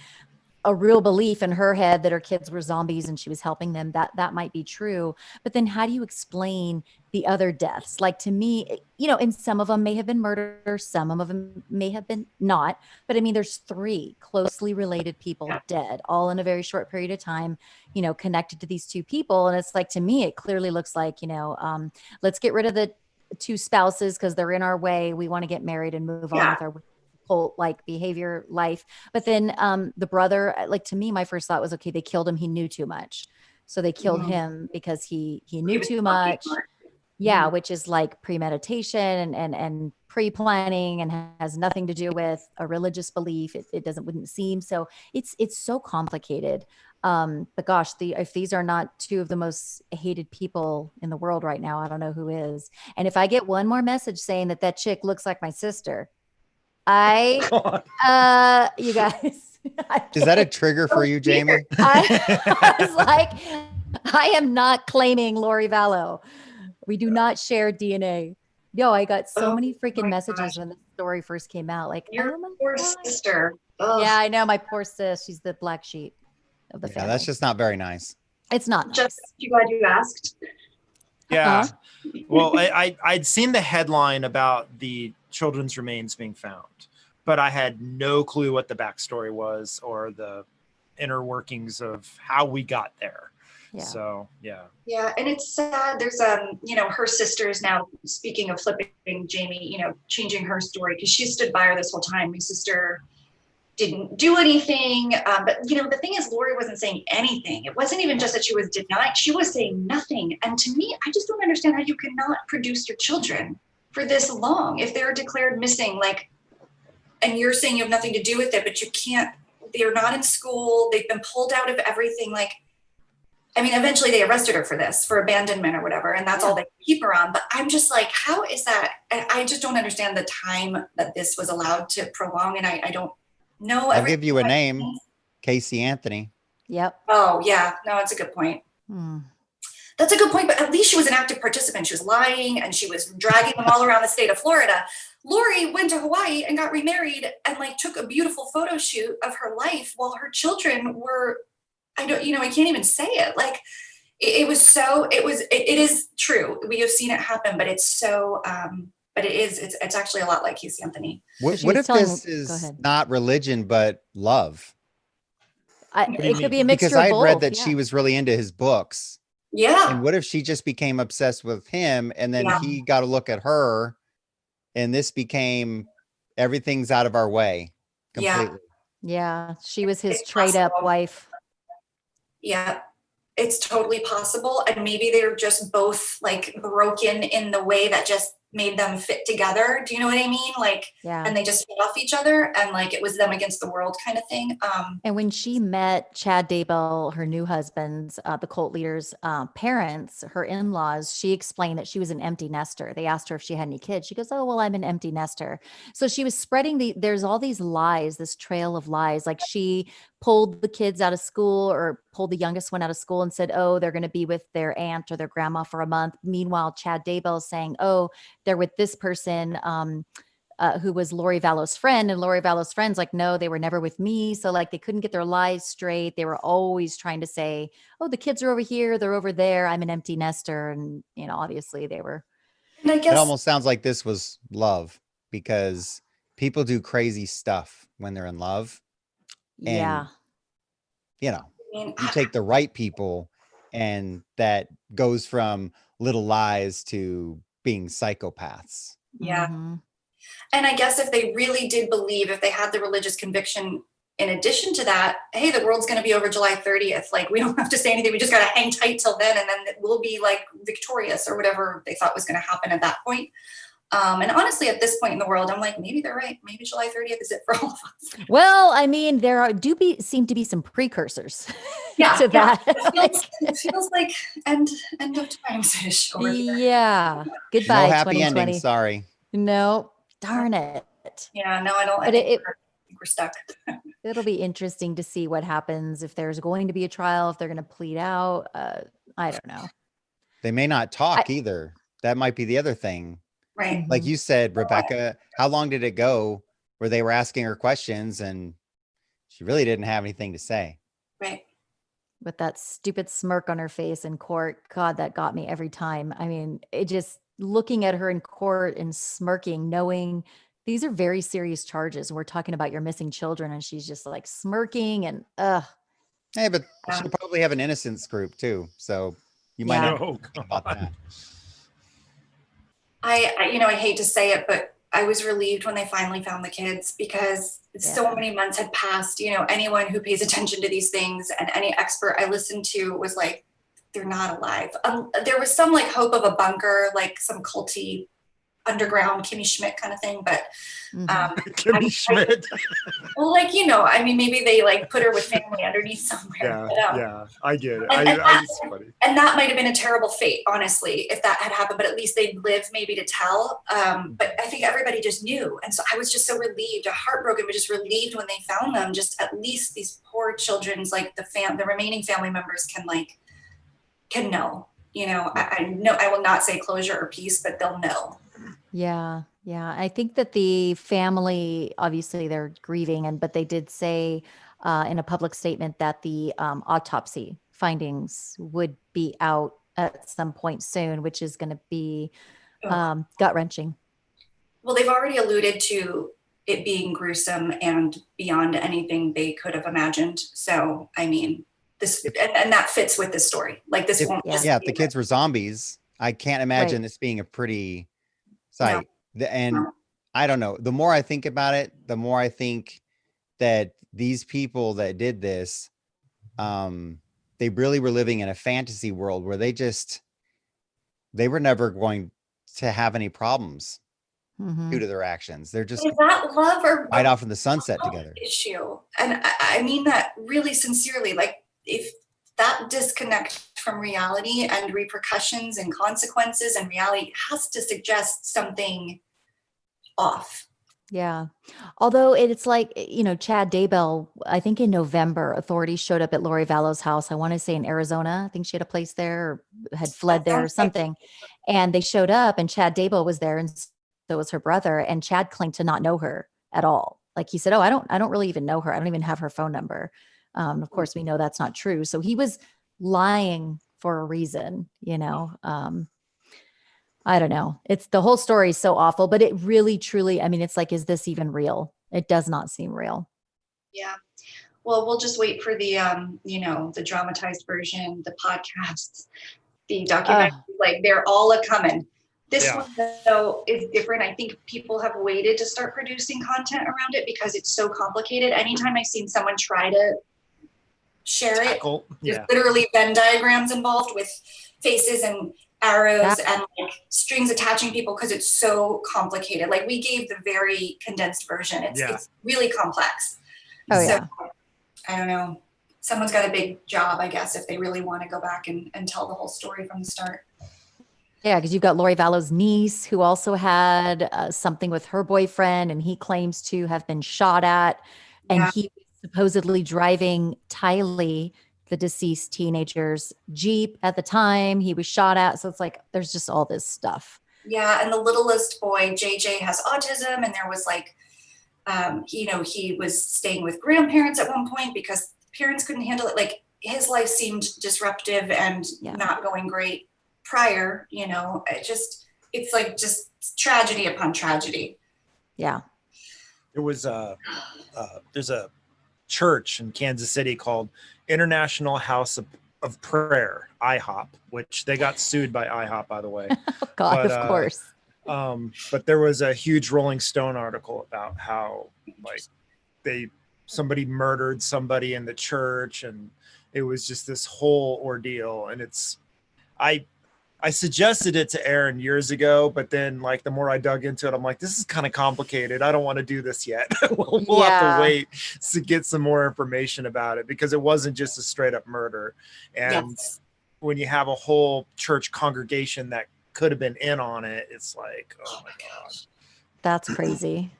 a real belief in her head that her kids were zombies and she was helping them. That might be true. But then how do you explain the other deaths? Like, to me, you know, and some of them may have been murder, some of them may have been not. But I mean, there's 3 closely related people dead, all in a very short period of time, you know, connected to these 2 people. And it's like, to me, it clearly looks like, you know, let's get rid of the 2 spouses because they're in our way. We want to get married and move on with our cult like behavior life. But then the brother, like, to me, my first thought was, okay, they killed him. He knew too much. So they killed him because he knew too much. Yeah, which is like premeditation and pre-planning and has nothing to do with a religious belief. It wouldn't seem. So it's so complicated. But gosh, if these are not 2 of the most hated people in the world right now, I don't know who is. And if I get one more message saying that chick looks like my sister, you guys, Is that a trigger for you, Jami? I was like, I am not claiming Lori Vallow. We do not share DNA. Yo, I got so many freaking messages when the story first came out. Like, Your oh my poor God. sister. Ugh. Yeah, I know, my poor sis. She's the black sheep of the family. That's just not very nice. It's not nice. Just you glad you asked. Yeah. Well, I'd seen the headline about the children's remains being found, but I had no clue what the backstory was or the inner workings of how we got there. Yeah. So, yeah. Yeah, and it's sad. There's you know, her sister is now, speaking of flipping Jami, you know, changing her story because she stood by her this whole time. My sister didn't do anything, but you know, the thing is, Lori wasn't saying anything. It wasn't even just that she was denying; she was saying nothing. And to me, I just don't understand how you cannot produce your children for this long if they're declared missing. Like, and you're saying you have nothing to do with it, but you can't. They're not in school. They've been pulled out of everything. Like, I mean, eventually they arrested her for this, for abandonment or whatever, and that's all they keep her on. But I'm just like, how is that? I just don't understand the time that this was allowed to prolong, and I don't know. I'll give you a name, Casey Anthony. Yep. Oh, yeah. No, that's a good point. That's a good point, but at least she was an active participant. She was lying and she was dragging them all around the state of Florida. Lori went to Hawaii and got remarried and like took a beautiful photo shoot of her life while her children were, I can't even say it. Like it is true. We have seen it happen, but it's so, but it's actually a lot like Casey Anthony. What if this is not religion, but love? It could be a mixture because I of both. read that she was really into his books. Yeah. And what if she just became obsessed with him and then he got to look at her and this became everything's out of our way completely. Yeah. She was his trade up wife. Yeah. It's totally possible. And maybe they're just both like broken in the way that just made them fit together. Do you know what I mean? Like, and they just fed off each other and like it was them against the world kind of thing. And when she met Chad Daybell, her new husband's, the cult leader's parents, her in-laws, she explained that she was an empty nester. They asked her if she had any kids. She goes, oh, well, I'm an empty nester. So she was spreading there's all these lies, this trail of lies. Like she pulled the kids out of school or pulled the youngest one out of school and said, oh, they're going to be with their aunt or their grandma for a month. Meanwhile, Chad Daybell is saying, oh, they're with this person who was Lori Vallow's friend. And Lori Vallow's friend's like, no, they were never with me. So like they couldn't get their lies straight. They were always trying to say, oh, the kids are over here. They're over there. I'm an empty nester. And, obviously they were. And I guess it almost sounds like this was love because people do crazy stuff when they're in love. And, you take the right people and that goes from little lies to being psychopaths. Yeah. And I guess if they really did believe, if they had the religious conviction in addition to that, hey, the world's going to be over July 30th. Like, we don't have to say anything. We just got to hang tight till then. And then we'll be like victorious or whatever they thought was going to happen at that point. And honestly, at this point in the world, I'm like, maybe they're right. Maybe July 30th is it for all of us. Well, I mean, seem to be some precursors to that. It feels like end of times-ish over here. Yeah. Goodbye, No happy 2020. ending. Sorry. No, darn it. Yeah, no, I don't. I But think we're stuck. it'll be interesting to see what happens if there's going to be a trial, if they're going to plead out. I don't know. They may not talk either. That might be the other thing. Right. Like you said, Rebekah, how long did it go where they were asking her questions and she really didn't have anything to say? Right. With that stupid smirk on her face in court. God, that got me every time. I mean, it just looking at her in court and smirking, knowing these are very serious charges. We're talking about your missing children, and she's just like smirking and Hey, but she'll probably have an innocence group too. So you might not think about that. I hate to say it, but I was relieved when they finally found the kids, because so many months had passed. Anyone who pays attention to these things and any expert I listened to was like, they're not alive. There was some like hope of a bunker, like some culty underground Kimmy Schmidt kind of thing, but Kimmy Schmidt. Well, maybe they like put her with family underneath somewhere. Yeah, I get it. It's funny. And that might have been a terrible fate, honestly, if that had happened, but at least they'd live maybe to tell. But I think everybody just knew. And so I was just so relieved, heartbroken, but just relieved when they found them. Just at least these poor children's, like the remaining family members can know. I know I will not say closure or peace, but they'll know. Yeah. I think that the family, obviously they're grieving, but they did say in a public statement that the autopsy findings would be out at some point soon, which is going to be gut wrenching. Well, they've already alluded to it being gruesome and beyond anything they could have imagined. So, I mean, this and that fits with this story. Like this won't just if the kids were zombies, I can't imagine this being a pretty sight. And I don't know. The more I think about it, the more I think that these people that did this, they really were living in a fantasy world where they were never going to have any problems due to their actions. They're just that love or right off in the sunset together issue. And I mean that really sincerely. Like, if that disconnect from reality and repercussions and consequences and reality has to suggest something off. Yeah. Although it's like, Chad Daybell, I think in November, authorities showed up at Lori Vallow's house. I want to say in Arizona. I think she had a place there or had fled there or something. And they showed up and Chad Daybell was there. And so was her brother. And Chad claimed to not know her at all. Like he said, I don't really even know her. I don't even have her phone number. Of course, we know that's not true. So he was lying for a reason, I don't know. It's the whole story is so awful, but it really, truly, I mean, it's like, is this even real? It does not seem real. Yeah. Well, we'll just wait for the, the dramatized version, the podcasts, the documentaries, like they're all a-coming. This one, though, is different. I think people have waited to start producing content around it because it's so complicated. Anytime I've seen someone try to share it, there's literally Venn diagrams involved with faces and arrows and like strings attaching people because it's so complicated. Like we gave the very condensed version. It's really complex. I don't know. Someone's got a big job, I guess, if they really want to go back and tell the whole story from the start. Yeah, because you've got Lori Vallow's niece who also had something with her boyfriend, and he claims to have been shot at, and he was supposedly driving Tylee, the deceased teenager's Jeep at the time he was shot at. So it's like, there's just all this stuff. Yeah. And the littlest boy, JJ, has autism. And there was like, he was staying with grandparents at one point because parents couldn't handle it. Like his life seemed disruptive and not going great prior, it's like just tragedy upon tragedy. Yeah. It was, there's a church in Kansas City called International House of Prayer, IHOP, which they got sued by IHOP, by the way. God, of course. But there was a huge Rolling Stone article about how like they somebody murdered somebody in the church, and it was just this whole ordeal. And I suggested it to Aaron years ago, but then like the more I dug into it, I'm like, this is kind of complicated. I don't want to do this yet. we'll have to wait to get some more information about it, because it wasn't just a straight up murder. And when you have a whole church congregation that could have been in on it, it's like, oh my God. That's crazy.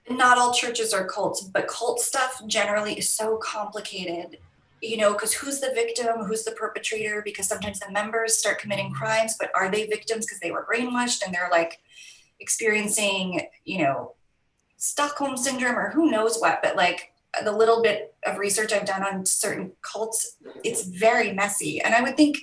Not all churches are cults, but cult stuff generally is so complicated, you know, because who's the victim, who's the perpetrator? Because sometimes the members start committing crimes, but are they victims because they were brainwashed and they're like experiencing, you know, Stockholm syndrome or who knows what? But like the little bit of research I've done on certain cults, it's very messy. And I would think,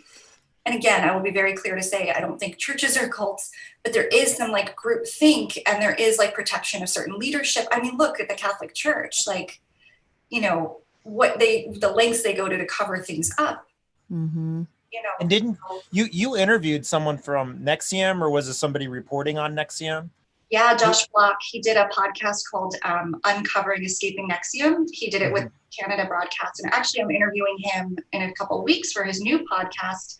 and again, I will be very clear to say, I don't think churches are cults, but there is some like group think, and there is like protection of certain leadership. I mean, look at the Catholic Church, like, you know, the lengths they go to cover things up. Mm-hmm. You know, and didn't you interviewed someone from NXIVM, or was it somebody reporting on NXIVM? Yeah, Josh Block, he did a podcast called Uncovering Escaping NXIVM. He did it with Canada Broadcast. And actually, I'm interviewing him in a couple of weeks for his new podcast,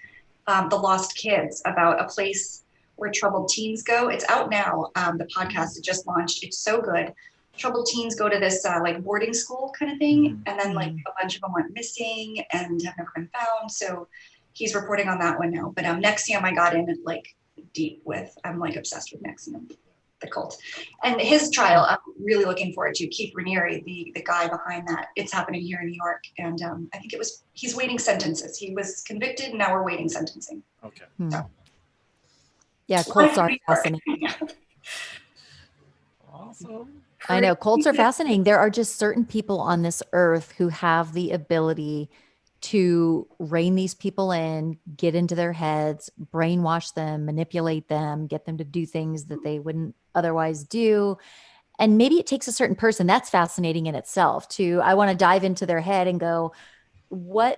The Lost Kids, about a place where troubled teens go. It's out now. The podcast, it just launched. It's so good. Troubled teens go to this like boarding school kind of thing. And then like a bunch of them went missing and have never been found. So he's reporting on that one now. But NXIVM I got in like deep with. I'm like obsessed with NXIVM, the cult. And his trial, I'm really looking forward to. Keith Raniere, the guy behind that. It's happening here in New York. And I think he's waiting sentences. He was convicted and now we're waiting sentencing. Okay. So. Yeah, cults are fascinating. Awesome. I know, cults are fascinating. There are just certain people on this earth who have the ability to rein these people in, get into their heads, brainwash them, manipulate them, get them to do things that they wouldn't otherwise do. And maybe it takes a certain person. That's fascinating in itself too. I want to dive into their head and go, what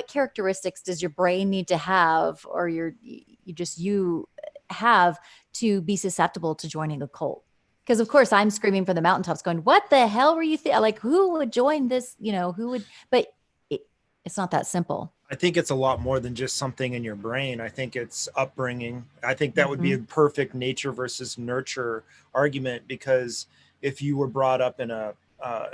characteristics does your brain need to have, or you have to be susceptible to joining a cult? Because of course I'm screaming from the mountaintops going, what the hell were you like, who would join this? You know, who would, but it's not that simple. I think it's a lot more than just something in your brain. I think it's upbringing. I think that would be a perfect nature versus nurture argument, because if you were brought up in an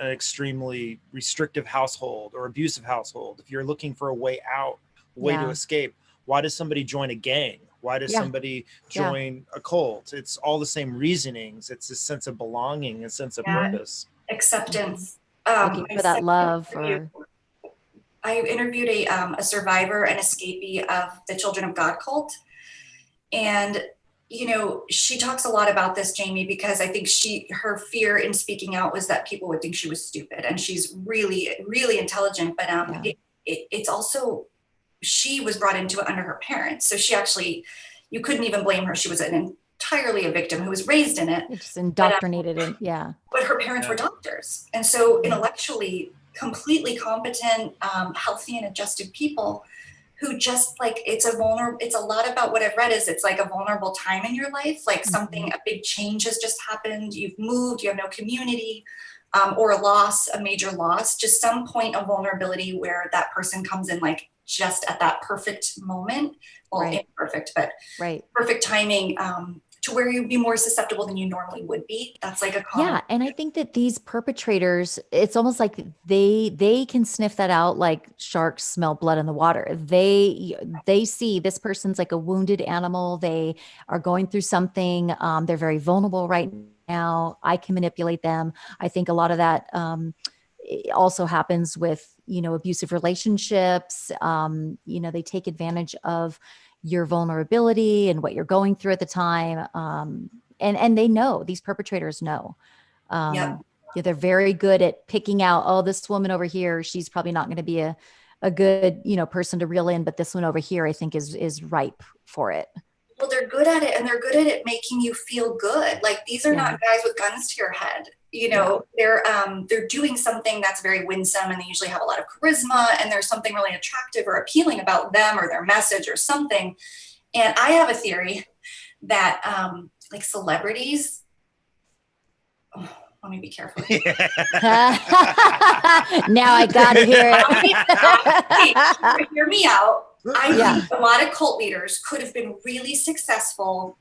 extremely restrictive household or abusive household, if you're looking for a way out, to escape, why does somebody join a gang? Why does somebody join a cult? It's all the same reasonings. It's a sense of belonging, a sense of purpose. Acceptance. Looking for that love. I interviewed a survivor and escapee of the Children of God cult. And, you know, she talks a lot about this, Jami, because I think her fear in speaking out was that people would think she was stupid. And she's really, really intelligent. But it's also, she was brought into it under her parents. So she actually, you couldn't even blame her. She was entirely a victim who was raised in it. It's indoctrinated in, But her parents were doctors. And so intellectually, completely competent, healthy and adjusted people who just like, it's a lot about what I've read is it's like a vulnerable time in your life, like something, a big change has just happened. You've moved, you have no community, or a major loss, just some point of vulnerability where that person comes in like just at that perfect moment, imperfect, but perfect timing, to where you'd be more susceptible than you normally would be. That's like a common. Yeah. And I think that these perpetrators, it's almost like they can sniff that out like sharks smell blood in the water. They see this person's like a wounded animal. They are going through something. They're very vulnerable right now. I can manipulate them. I think a lot of that also happens with, abusive relationships. They take advantage of your vulnerability and what you're going through at the time. And they know, these perpetrators know. They're very good at picking out, oh, this woman over here, she's probably not going to be a good, person to reel in, but this one over here, I think is ripe for it. Well, they're good at it, and they're good at it making you feel good. Like, these are not guys with guns to your head. They're doing something that's very winsome, and they usually have a lot of charisma, and there's something really attractive or appealing about them or their message or something. And I have a theory that like celebrities, let me be careful. Now I gotta hear it. Hear me out. I think a lot of cult leaders could have been really successful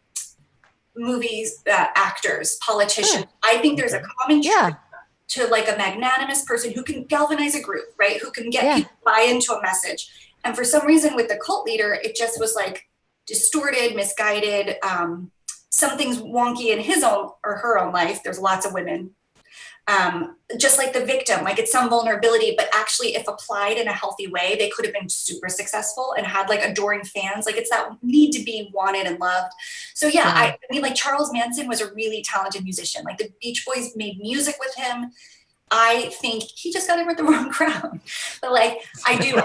movies, actors, politicians. I think there's a common trait to like a magnanimous person who can galvanize a group, right? Who can get people to buy into a message. And for some reason with the cult leader, it just was like distorted, misguided. Something's wonky in his own or her own life. There's lots of women. Just like the victim, like it's some vulnerability, but actually if applied in a healthy way, they could have been super successful and had like adoring fans. Like it's that need to be wanted and loved. So I mean, like Charles Manson was a really talented musician. Like the Beach Boys made music with him. I think he just got in with the wrong crowd. But like I think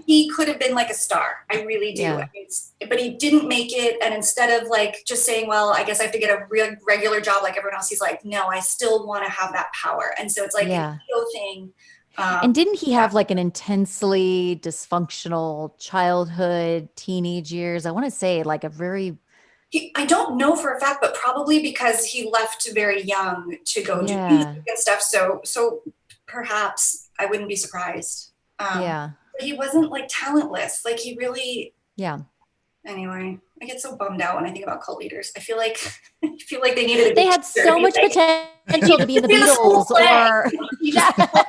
he could have been like a star. I really do. Yeah. But he didn't make it. And instead of like just saying, well, I guess I have to get a real regular job like everyone else, he's like, no, I still want to have that power. And so it's like an ego thing. And didn't he have like an intensely dysfunctional childhood, teenage years? I want to say like a very... I don't know for a fact, but probably because he left very young to go do music and stuff. So perhaps I wouldn't be surprised. But he wasn't like talentless. Like he really. Yeah. Anyway, I get so bummed out when I think about cult leaders. I feel like they needed. They had so much potential to be in the Beatles or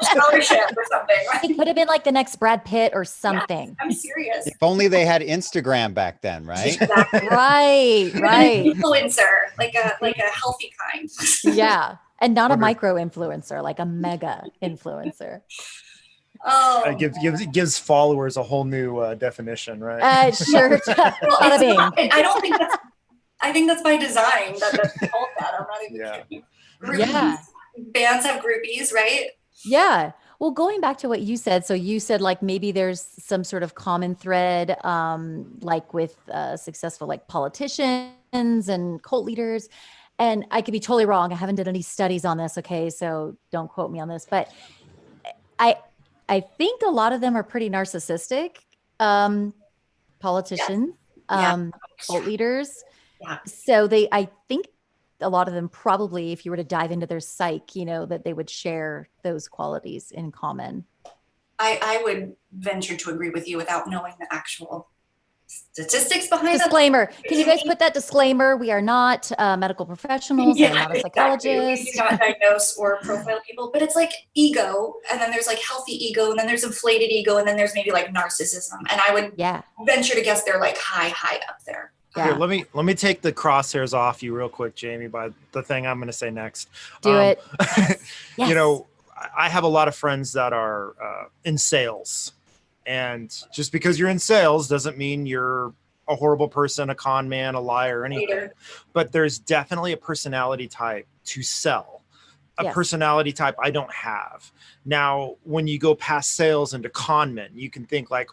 scholarship or something. Right? It could have been like the next Brad Pitt or something. Yes, I'm serious. If only they had Instagram back then, right? Exactly. Right. Influencer, like a healthy kind. Yeah, and not a micro influencer, like a mega influencer. Oh, it gives followers a whole new definition, right? Sure. I don't think that's. I think that's by design. That's called that. I'm not even kidding. Groupies. Bands have groupies, right? Yeah. Well, going back to what you said, so you said like maybe there's some sort of common thread, like with successful like politicians and cult leaders. And I could be totally wrong. I haven't done any studies on this. Okay, so don't quote me on this, but I think a lot of them are pretty narcissistic, politicians, cult leaders. Yeah. So I think a lot of them probably, if you were to dive into their psyche, that they would share those qualities in common. I would venture to agree with you without knowing the actual statistics behind disclaimer. Can you guys put that disclaimer? We are not medical professionals. We're not a psychologist. We do not diagnose or profile people, but it's like ego, and then there's like healthy ego, and then there's inflated ego, and then there's maybe like narcissism. And I would venture to guess they're like high up there. Yeah. Here, let me take the crosshairs off you real quick, Jami, by the thing I'm going to say next. Do it. Yes. I have a lot of friends that are in sales. And just because you're in sales doesn't mean you're a horrible person, a con man, a liar, or anything. But there's definitely a personality type to sell, a personality type I don't have. Now, when you go past sales into con men, you can think like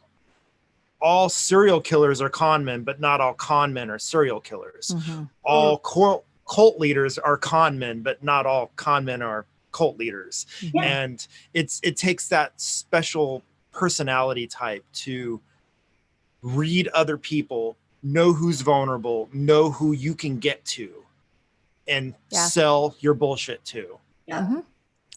all serial killers are con men, but not all con men are serial killers. Mm-hmm. All cult leaders are con men, but not all con men are cult leaders. Yeah. And it takes that special personality type to read other people, know who's vulnerable, know who you can get to, and sell your bullshit to. Yeah. Mm-hmm.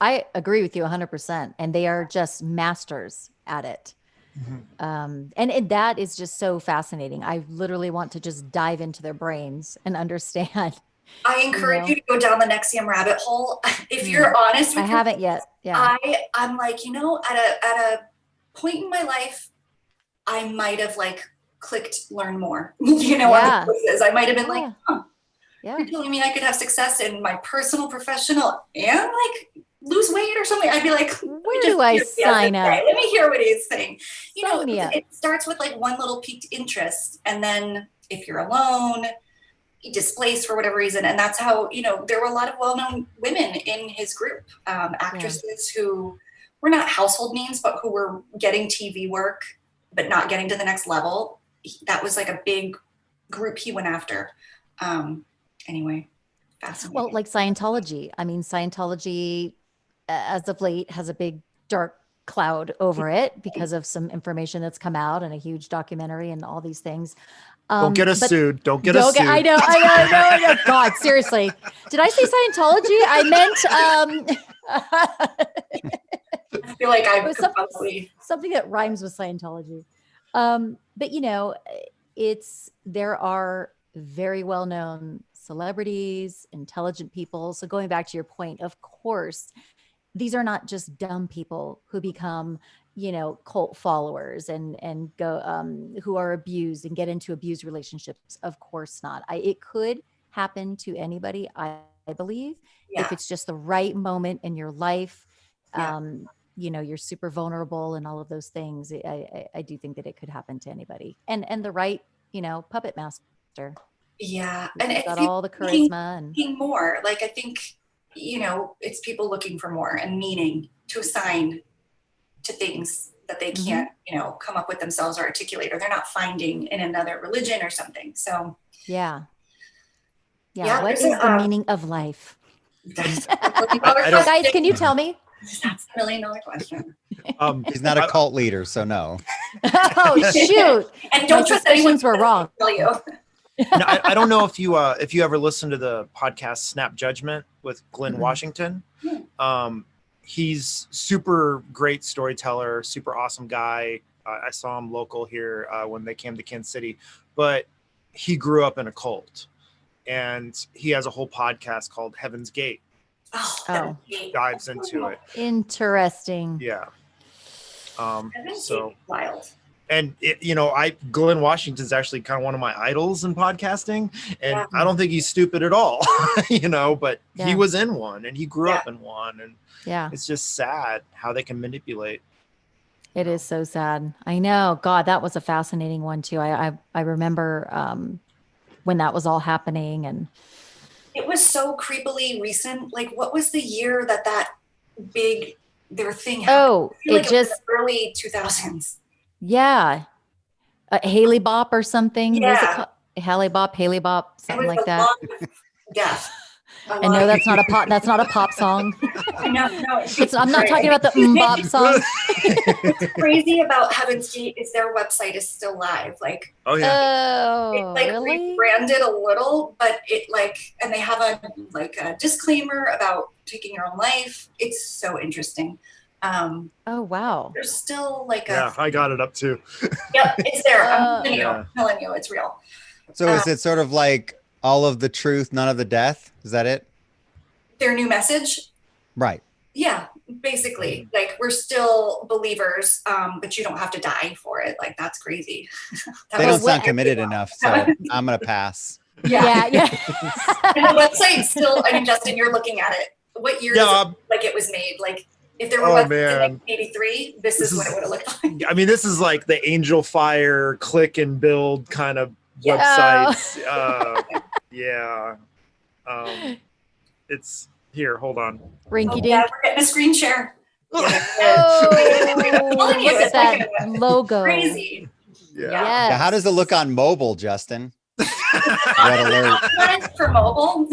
I agree with you 100%. And they are just masters at it. Mm-hmm. And that is just so fascinating. I literally want to just dive into their brains and understand. I encourage you to go down the NXIVM rabbit hole. If you're honest with I haven't yet. Yeah. I'm like, at a point in my life, I might have like clicked learn more, on the courses. I might have been like, you're telling me I could have success in my personal, professional, and like lose weight or something. I'd be like, where do I sign up? Let me hear what he's saying. It starts with like one little piqued interest. And then if you're alone, displaced for whatever reason. And that's how, there were a lot of well-known women in his group, actresses who were not household names, but who were getting TV work, but not getting to the next level. That was like a big group he went after. Anyway, fascinating. Well, like Scientology. I mean, Scientology, as of late, has a big dark cloud over it because of some information that's come out and a huge documentary and all these things. Don't get us but sued. Don't get us sued. I know. God, seriously. Did I say Scientology? I meant I feel like I was could probably. something that rhymes with Scientology. But you know, there are very well-known celebrities, intelligent people. So going back to your point, of course, these are not just dumb people who become, you know, cult followers and go who are abused and get into abused relationships. Of course not. It could happen to anybody, I believe, if it's just the right moment in your life. You know, you're super vulnerable and all of those things. I do think that it could happen to anybody, and the right, you know, puppet master. Yeah, and and got it's all the charisma and more. Like I think, you know, it's people looking for more and meaning to assign to things that they can't, you know, come up with themselves or articulate, or they're not finding in another religion or something. So yeah. What there's is the meaning of life? Guys, can you tell me? That's $1 million question. He's not a cult leader, so no. Oh shoot! And don't trust anyone were wrong. Tell you. No, I don't know if you ever listened to the podcast Snap Judgment with Glenn Washington. He's super great storyteller, super awesome guy. I saw him local here when they came to Kansas City, but he grew up in a cult, and he has a whole podcast called Heaven's Gate. Oh. Dives into it. Interesting. Yeah. So wild. And Glenn Washington's actually kind of one of my idols in podcasting, and I don't think he's stupid at all, but he was in one and he grew up in one, and it's just sad how they can manipulate. It is so sad. I know. God, that was a fascinating one too. I remember when that was all happening, and it was so creepily recent. Like, what was the year that big their thing happened? Oh, it just was early 2000s. Yeah. Haley Bop or something. Yeah. Was it called? Haley Bop, something like that. Death. I know that's not a pop song. No. I'm not talking about the bop song. What's crazy about Heaven's Gate is their website is still live. Like, oh yeah. Oh, it's really? rebranded a little, but and they have a disclaimer about taking your own life. It's so interesting. Oh wow. There's still I got it up too. Yep, it's there. I'm telling you, it's real. So is it sort of like all of the truth, none of the death? Is that it? Their new message? Right. Yeah, basically. Like, we're still believers, but you don't have to die for it. Like, that's crazy. They don't sound committed enough, so I'm going to pass. Yeah. And the website still, Justin, you're looking at it. What year it was made? Like, if there were websites in 1983, this is what it would have looked like. I mean, this is like the Angel Fire click and build kind of websites. It's here. Hold on. Rinky dink. Yeah, we're getting a screen share. Look at that logo. Crazy. Yeah. How does it look on mobile, Justin? Red alert. For mobile.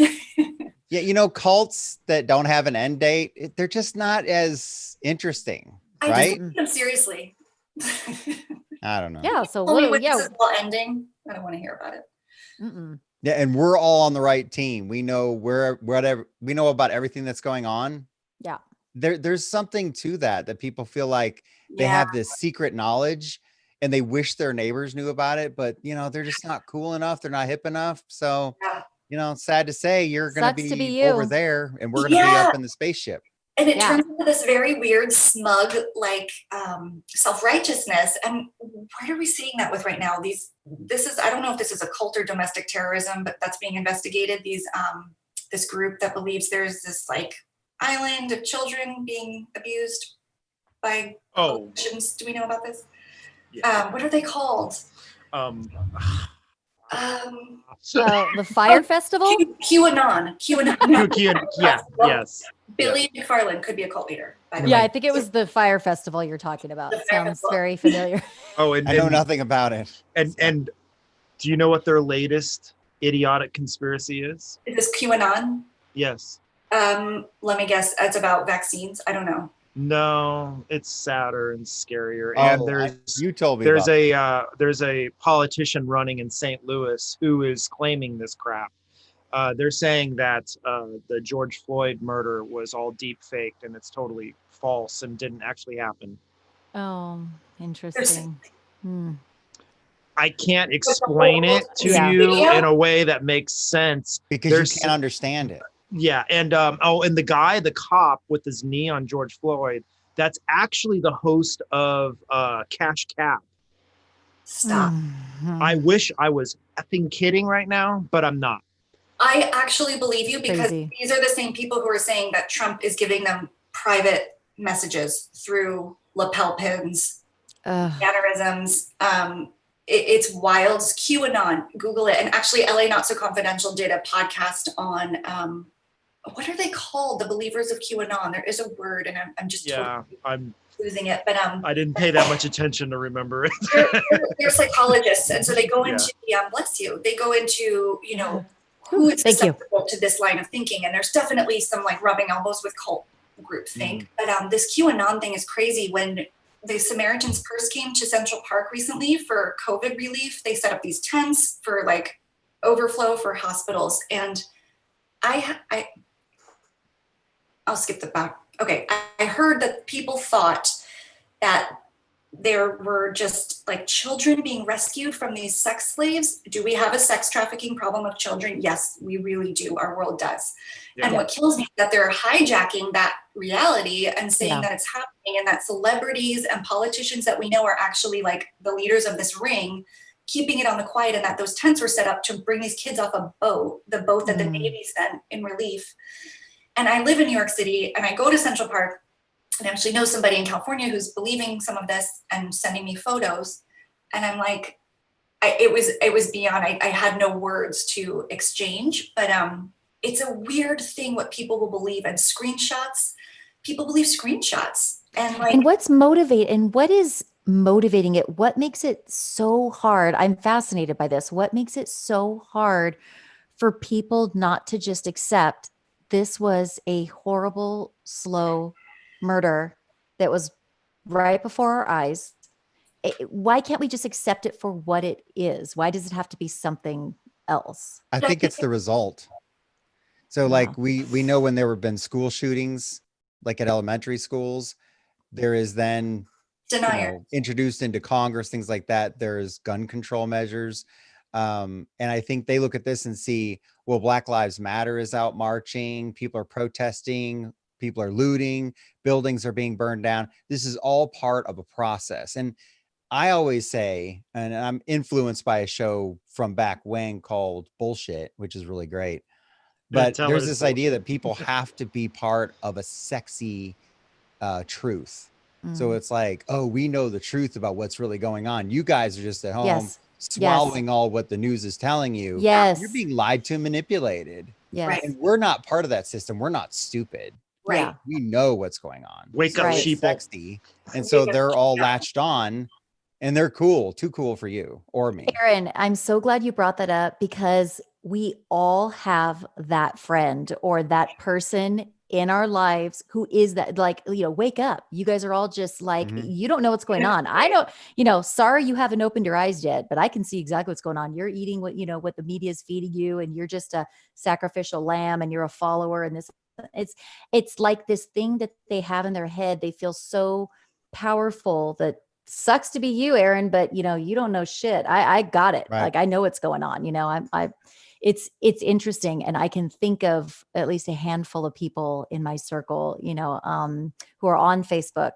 Yeah, cults that don't have an end date, they're just not as interesting, right? I just take them seriously. I don't know. Yeah. So this is all ending. I don't want to hear about it. Mm-mm. Yeah, and we're all on the right team. We know we know about everything that's going on. Yeah. There's something to that people feel like they have this secret knowledge and they wish their neighbors knew about it, but they're just not cool enough. They're not hip enough. So, sad to say, you're going to be over there and we're going to be up in the spaceship. And it turns into this very weird, smug, self-righteousness. And what are we seeing that with right now? I don't know if this is a cult or domestic terrorism, but that's being investigated. This group that believes there's this island of children being abused by politicians. Do we know about this? Yeah. What are they called? The Fire Festival? QAnon. Yes. Billy McFarland could be a cult leader, by the way. Yeah, I think it was the Fire Festival you're talking about. Sounds very familiar. I know nothing about it. And do you know what their latest idiotic conspiracy is? Is this QAnon? Yes. Let me guess. It's about vaccines. I don't know. No, it's sadder and scarier. Oh, And you told me there's about there's a politician running in St. Louis who is claiming this crap. They're saying that the George Floyd murder was all deep faked and it's totally false and didn't actually happen. Oh, interesting. I can't explain it to Yeah. you in a way that makes sense. because There's you can't understand it. Yeah, and and the cop with his knee on George Floyd, that's actually the host of Cash Cab. Stop. I wish I was effing kidding right now, but I'm not. I actually believe you because Crazy. these are the same people who are saying that Trump is giving them private messages through lapel pins, mannerisms. It's wild. It's QAnon. Google it. And actually, LA Not So Confidential did a podcast on what are they called? The believers of QAnon. There is a word, and I'm just I'm losing it. But I didn't pay that much attention to remember it. they're psychologists, and so they go into bless you. They go into who is susceptible to this line of thinking, and there's definitely some like rubbing elbows with cult group think. But this QAnon thing is crazy. When the Samaritans first came to Central Park recently for COVID relief, they set up these tents for like overflow for hospitals, and I'll skip the back. Okay, I heard that people thought that there were just like children being rescued from these sex slaves. Do we have a sex trafficking problem of children? Yes, we really do. Our world does. Yeah. And what kills me is that they're hijacking that reality and saying that it's happening, and that celebrities and politicians that we know are actually like the leaders of this ring, keeping it on the quiet, and that those tents were set up to bring these kids off a boat, the boat that the Navy sent in relief. And I live in New York City, and I go to Central Park, and I actually know somebody in California who's believing some of this and sending me photos. And I'm like, it was beyond, I had no words to exchange, but it's a weird thing what people will believe. And screenshots, people believe screenshots. And what is motivating it? What makes it so hard? I'm fascinated by this. What makes it so hard for people not to just accept this was a horrible, slow murder that was right before our eyes? Why can't we just accept it for what it is? Why does it have to be something else? I think it's the result. So like we know when there have been school shootings, like at elementary schools, there is then introduced into Congress, things like that. There's gun control measures. And I think they look at this and see, well, Black Lives Matter is out marching, people are protesting, people are looting, buildings are being burned down. This is all part of a process. And I always say, and I'm influenced by a show from back when called Bullshit, which is really great. But there's this idea that people have to be part of a sexy truth. So it's like, oh, we know the truth about what's really going on. You guys are just at home swallowing all what the news is telling you. Yes. You're being lied to and manipulated. Yes. Right. And we're not part of that system. We're not stupid. Right. Yeah. We know what's going on. Wake up, sheeple. Sexy. And so they're all latched on, and they're cool, too cool for you or me. Aaron, I'm so glad you brought that up, because we all have that friend or that person in our lives who is that, like, wake up. You guys are all just like, you don't know what's going on. I know, sorry, you haven't opened your eyes yet, but I can see exactly what's going on. You're eating what the media is feeding you, and you're just a sacrificial lamb, and you're a follower. And it's like this thing that they have in their head. They feel so powerful. That sucks to be you, Aaron, but you don't know shit. I got it. Right. Like, I know what's going on. It's interesting. And I can think of at least a handful of people in my circle, who are on Facebook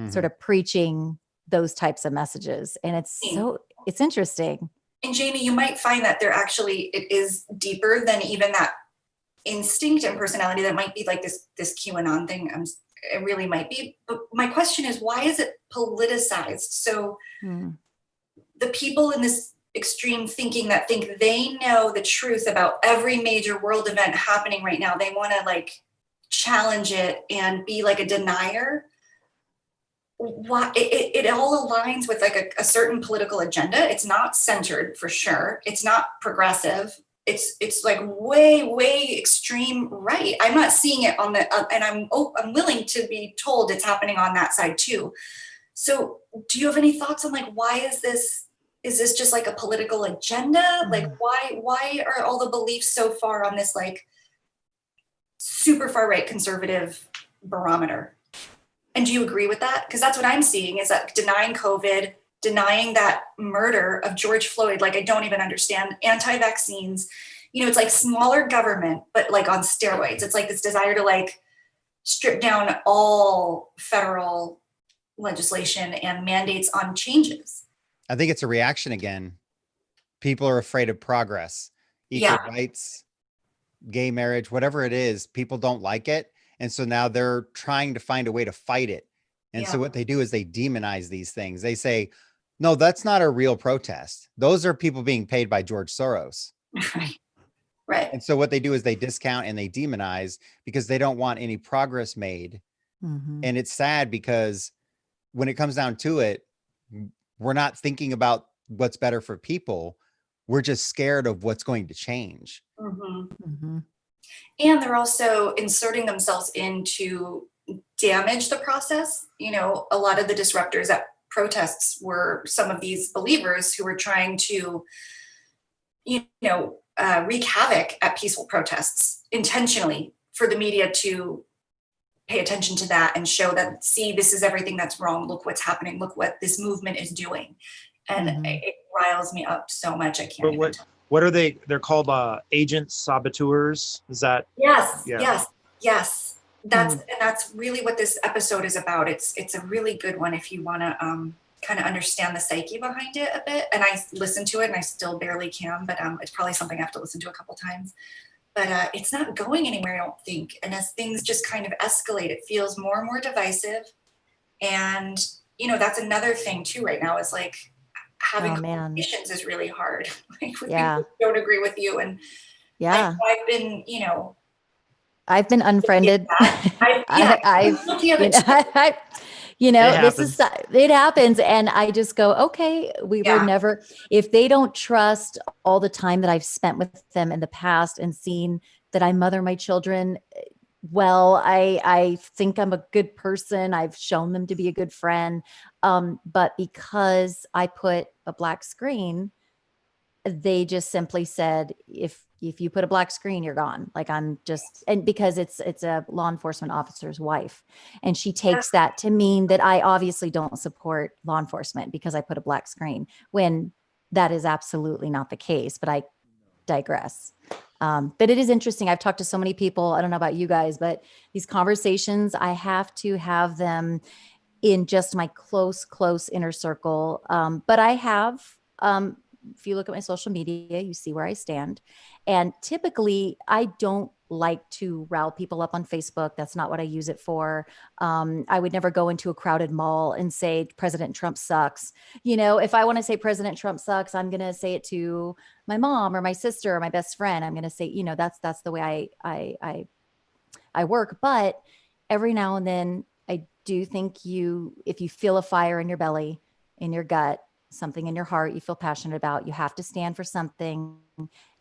sort of preaching those types of messages. And it's interesting. And Jami, you might find that it is deeper than even that instinct and personality that might be like this QAnon thing. It really might be. But my question is, why is it politicized? So the people in this extreme thinking that think they know the truth about every major world event happening right now, they want to like challenge it and be like a denier. Why it all aligns with like a certain political agenda. It's not centered, for sure. It's not progressive. it's like way extreme right. I'm not seeing it on the and I'm willing to be told it's happening on that side too. So do you have any thoughts on like, why is this just like a political agenda? Like why are all the beliefs so far on this like super far right conservative barometer? And do you agree with that? Because that's what I'm seeing, is that denying COVID, denying that murder of George Floyd, like I don't even understand, anti-vaccines, you know, it's like smaller government, but like on steroids. It's like this desire to like strip down all federal legislation and mandates on changes. I think it's a reaction again. People are afraid of progress, equal rights, gay marriage, whatever it is, people don't like it. And so now they're trying to find a way to fight it. And so what they do is they demonize these things. They say, no, that's not a real protest. Those are people being paid by George Soros. Right. And so what they do is they discount and they demonize because they don't want any progress made. And it's sad because when it comes down to it, we're not thinking about what's better for people. We're just scared of what's going to change. And they're also inserting themselves in to damage the process. You know, a lot of the disruptors at protests were some of these believers who were trying to, you know, wreak havoc at peaceful protests intentionally for the media to pay attention to that and show that, see, this is everything that's wrong. Look what's happening. Look what this movement is doing. And it riles me up so much. I can't even tell. What are they? They're called agent saboteurs. Is that? Yes. That's really what this episode is about. It's a really good one if you want to kind of understand the psyche behind it a bit. And I listened to it and I still barely can, but it's probably something I have to listen to a couple times. But it's not going anywhere, I don't think. And as things just kind of escalate, it feels more and more divisive. And, you know, that's another thing too right now, is like having conversations is really hard. Like with people who don't agree with you. And I've been, you know, I've been unfriended. You know, it happens. And I just go, okay, we were never, if they don't trust all the time that I've spent with them in the past and seen that I mother my children well, I think I'm a good person. I've shown them to be a good friend. But because I put a black screen, they just simply said, if you put a black screen, you're gone. Like I'm just, and because it's a law enforcement officer's wife, and she takes that to mean that I obviously don't support law enforcement because I put a black screen, when that is absolutely not the case, but I digress. But it is interesting. I've talked to so many people. I don't know about you guys, but these conversations, I have to have them in just my close inner circle. But I have, if you look at my social media, you see where I stand. And typically I don't like to rile people up on Facebook. That's not what I use it for. I would never go into a crowded mall and say President Trump sucks. You know, if I want to say President Trump sucks, I'm going to say it to my mom or my sister or my best friend. I'm going to say, you know, that's the way I work. But every now and then I do think if you feel a fire in your belly, in your gut, something in your heart you feel passionate about, you have to stand for something,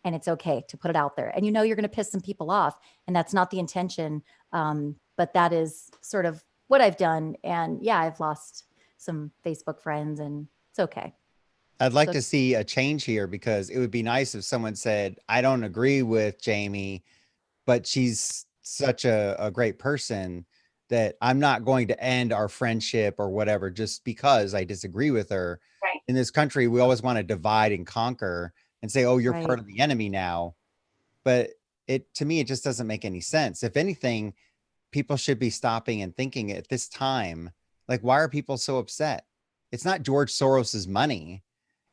and it's okay to put it out there. And you know you're going to piss some people off, and that's not the intention. But that is sort of what I've done. And yeah, I've lost some Facebook friends, and it's okay. I'd like to see a change here, because it would be nice if someone said, I don't agree with Jami, but she's such a great person that I'm not going to end our friendship or whatever just because I disagree with her. Right. In this country, we always want to divide and conquer and say, oh, you're part of the enemy now. But to me, it just doesn't make any sense. If anything, people should be stopping and thinking at this time, like, why are people so upset? It's not George Soros's money.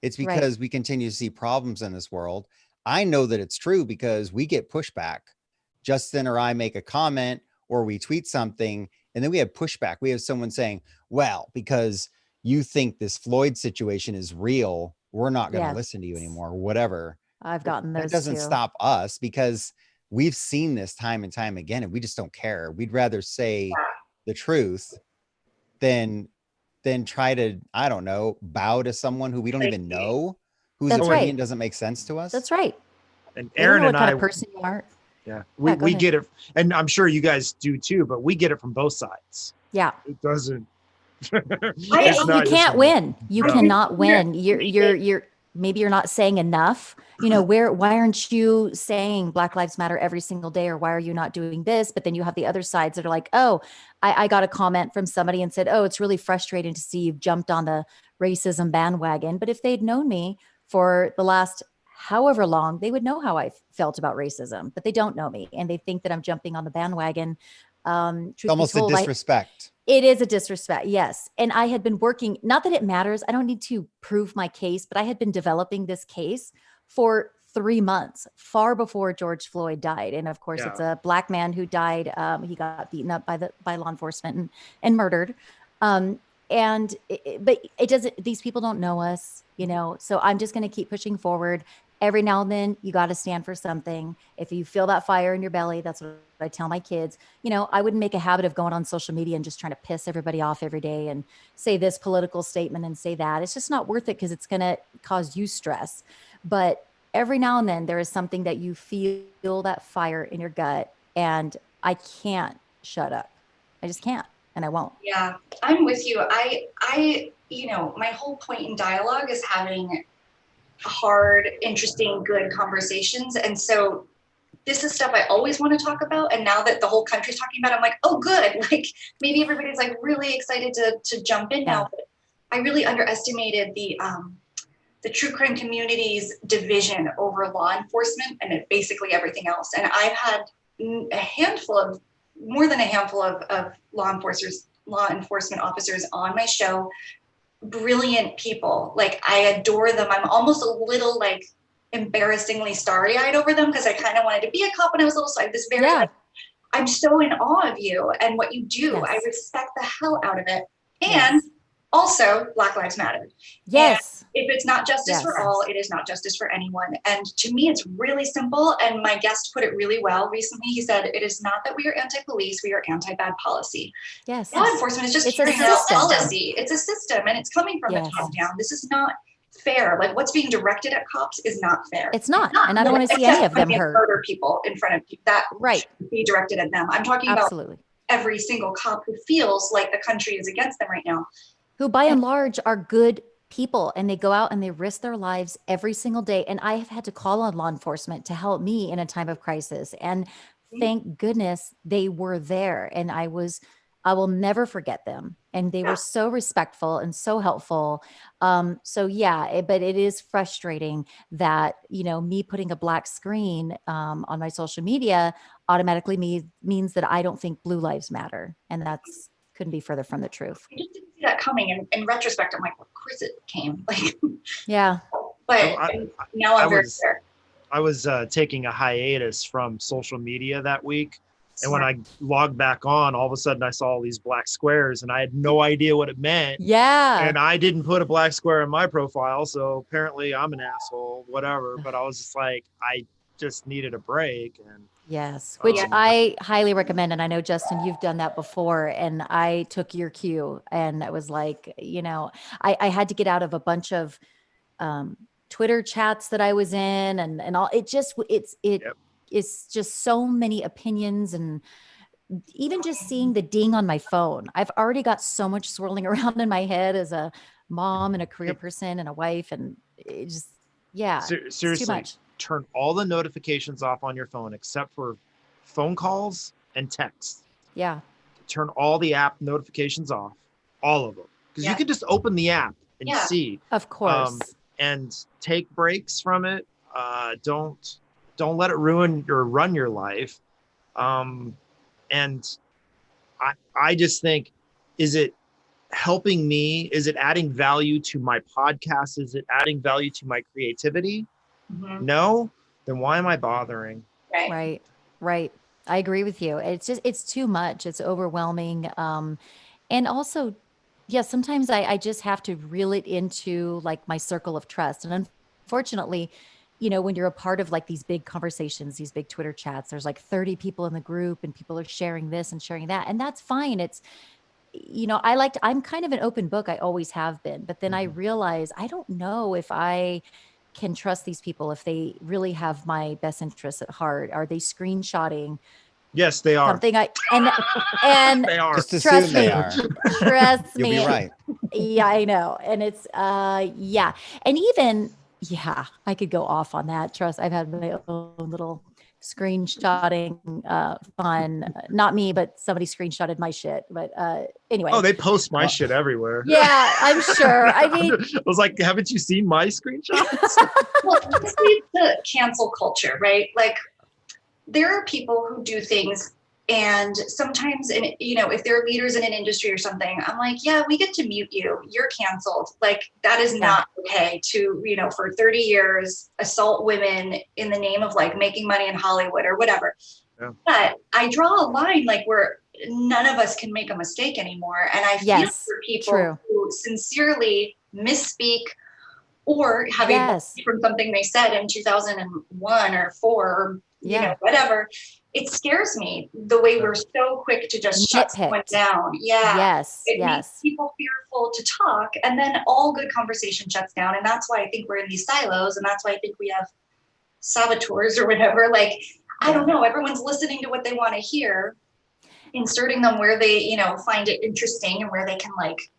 It's because we continue to see problems in this world. I know that it's true because we get pushback. Justin or I make a comment or we tweet something, and then we have pushback. We have someone saying, well, because you think this Floyd situation is real, we're not going to listen to you anymore, or whatever. I've gotten those. That doesn't stop us, because we've seen this time and time again, and we just don't care. We'd rather say the truth than try to, I don't know, bow to someone who we don't even know, whose opinion doesn't make sense to us. That's right. And They don't Aaron know what and kind I, of person you are. yeah, Yeah, go we ahead. get it, and I'm sure you guys do too. But we get it from both sides. Yeah. It doesn't. It's You not just can't from- win. You No. cannot win. You're maybe you're not saying enough. You know, why aren't you saying Black Lives Matter every single day, or why are you not doing this? But then you have the other sides that are like, oh, I got a comment from somebody and said, oh, it's really frustrating to see you've jumped on the racism bandwagon. But if they'd known me for the last however long, they would know how I felt about racism, but they don't know me and they think that I'm jumping on the bandwagon. It's Truth be almost a told, disrespect. it is a disrespect. Yes. And I had been working, not that it matters. I don't need to prove my case, but I had been developing this case for 3 months, far before George Floyd died. And of course, it's a Black man who died. He got beaten up by law enforcement and murdered. But it doesn't, these people don't know us, you know, so I'm just going to keep pushing forward. Every now and then you got to stand for something. If you feel that fire in your belly, that's what I tell my kids. You know, I wouldn't make a habit of going on social media and just trying to piss everybody off every day and say this political statement and say that. It's just not worth it because it's going to cause you stress. But every now and then there is something that you feel that fire in your gut, and I can't shut up. I just can't, and I won't. Yeah, I'm with you. I, my whole point in dialogue is having hard, interesting, good conversations. And so this is stuff I always want to talk about. And now that the whole country's talking about it, I'm like, oh, good. Like maybe everybody's like really excited to jump in now. But I really underestimated the true crime community's division over law enforcement and basically everything else. And I've had more than a handful of law enforcement officers on my show. Brilliant people. Like I adore them. I'm almost a little like embarrassingly starry-eyed over them because I kind of wanted to be a cop when I was little. So I have this very like, I'm so in awe of you and what you do. I respect the hell out of it. And also Black Lives Matter. Yes. And if it's not justice for all, it is not justice for anyone. And to me, it's really simple. And my guest put it really well recently. He said, it is not that we are anti-police, we are anti-bad policy. Yes. Law enforcement is just carrying out policy. It's a system and it's coming from the top down. This is not fair. Like what's being directed at cops is not fair. It's not. And I don't want to see any of them hurt. Murder people in front of people. That should be directed at them. I'm talking about every single cop who feels like the country is against them right now. Who by and large are good people, and they go out and they risk their lives every single day. And I have had to call on law enforcement to help me in a time of crisis. And thank goodness they were there. And I will never forget them. And they were so respectful and so helpful. But it is frustrating that, me putting a black screen on my social media automatically means that I don't think blue lives matter. And that's couldn't be further from the truth. I just didn't see that coming. And in retrospect, I'm like, of course it came. Like, but now I'm very clear. I was taking a hiatus from social media that week. And when I logged back on, all of a sudden I saw all these black squares and I had no idea what it meant. Yeah. And I didn't put a black square in my profile. So apparently I'm an asshole, whatever. But I was just like, I just needed a break. And yes, which I highly recommend. And I know, Justin, you've done that before. And I took your cue and I was like, I had to get out of a bunch of Twitter chats that I was in and all. It's just so many opinions, and even just seeing the ding on my phone. I've already got so much swirling around in my head as a mom and a career person and a wife. And it just, seriously, it's too much. Turn all the notifications off on your phone except for phone calls and texts. Yeah. Turn all the app notifications off, all of them. Because you can just open the app and see. Of course. And take breaks from it. Don't let it ruin or run your life. And I just think, is it helping me? Is it adding value to my podcast? Is it adding value to my creativity? Mm-hmm. No? Then why am I bothering? Right. I agree with you. It's too much. It's overwhelming. And also, sometimes I just have to reel it into like my circle of trust. And unfortunately, when you're a part of like these big conversations, these big Twitter chats, there's like 30 people in the group and people are sharing this and sharing that. And that's fine. It's, I'm kind of an open book. I always have been. But then I realize I don't know if I can trust these people if they really have my best interests at heart? Are they screenshotting Yes, they are. something and They are. Just trust assume they me. are. Trust You'll me. be right. Yeah, I know. And it's yeah. And even I could go off on that. Trust, I've had my own little screenshotting fun. Not me, but somebody screenshotted my shit. But anyway. Oh, they post my Well- shit everywhere. Yeah, I'm sure. I mean, I was like, haven't you seen my screenshots? Well, this leads to cancel culture, right? Like, there are people who do things, and sometimes, and if they're leaders in an industry or something, I'm like, yeah, we get to mute you. You're canceled. Like, that is not okay to, for 30 years, assault women in the name of like making money in Hollywood or whatever. Yeah. But I draw a line like where none of us can make a mistake anymore. And I feel for people who sincerely misspeak or having from something they said in 2001 or 4 or whatever. It scares me the way we're so quick to just shut someone down. Yeah. It makes people fearful to talk, and then all good conversation shuts down. And that's why I think we're in these silos, and that's why I think we have saboteurs or whatever. Like, I don't know, everyone's listening to what they want to hear, inserting them where they, find it interesting and where they can like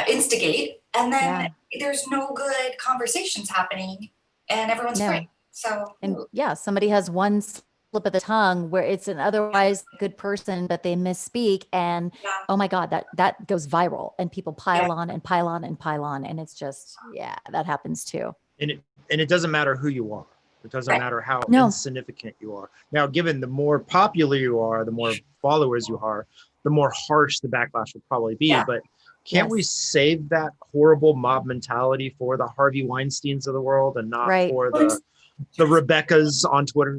instigate. And then there's no good conversations happening and everyone's free. So, and somebody has one slip of the tongue where it's an otherwise good person, but they misspeak, and oh my God, that goes viral, and people pile on and pile on and pile on, and it's just that happens too. And it doesn't matter who you are. It doesn't matter how insignificant you are. Now, given the more popular you are, the more followers you are, the more harsh the backlash will probably be. But can't we save that horrible mob mentality for the Harvey Weinsteins of the world, and not for the Rebekahs on Twitter?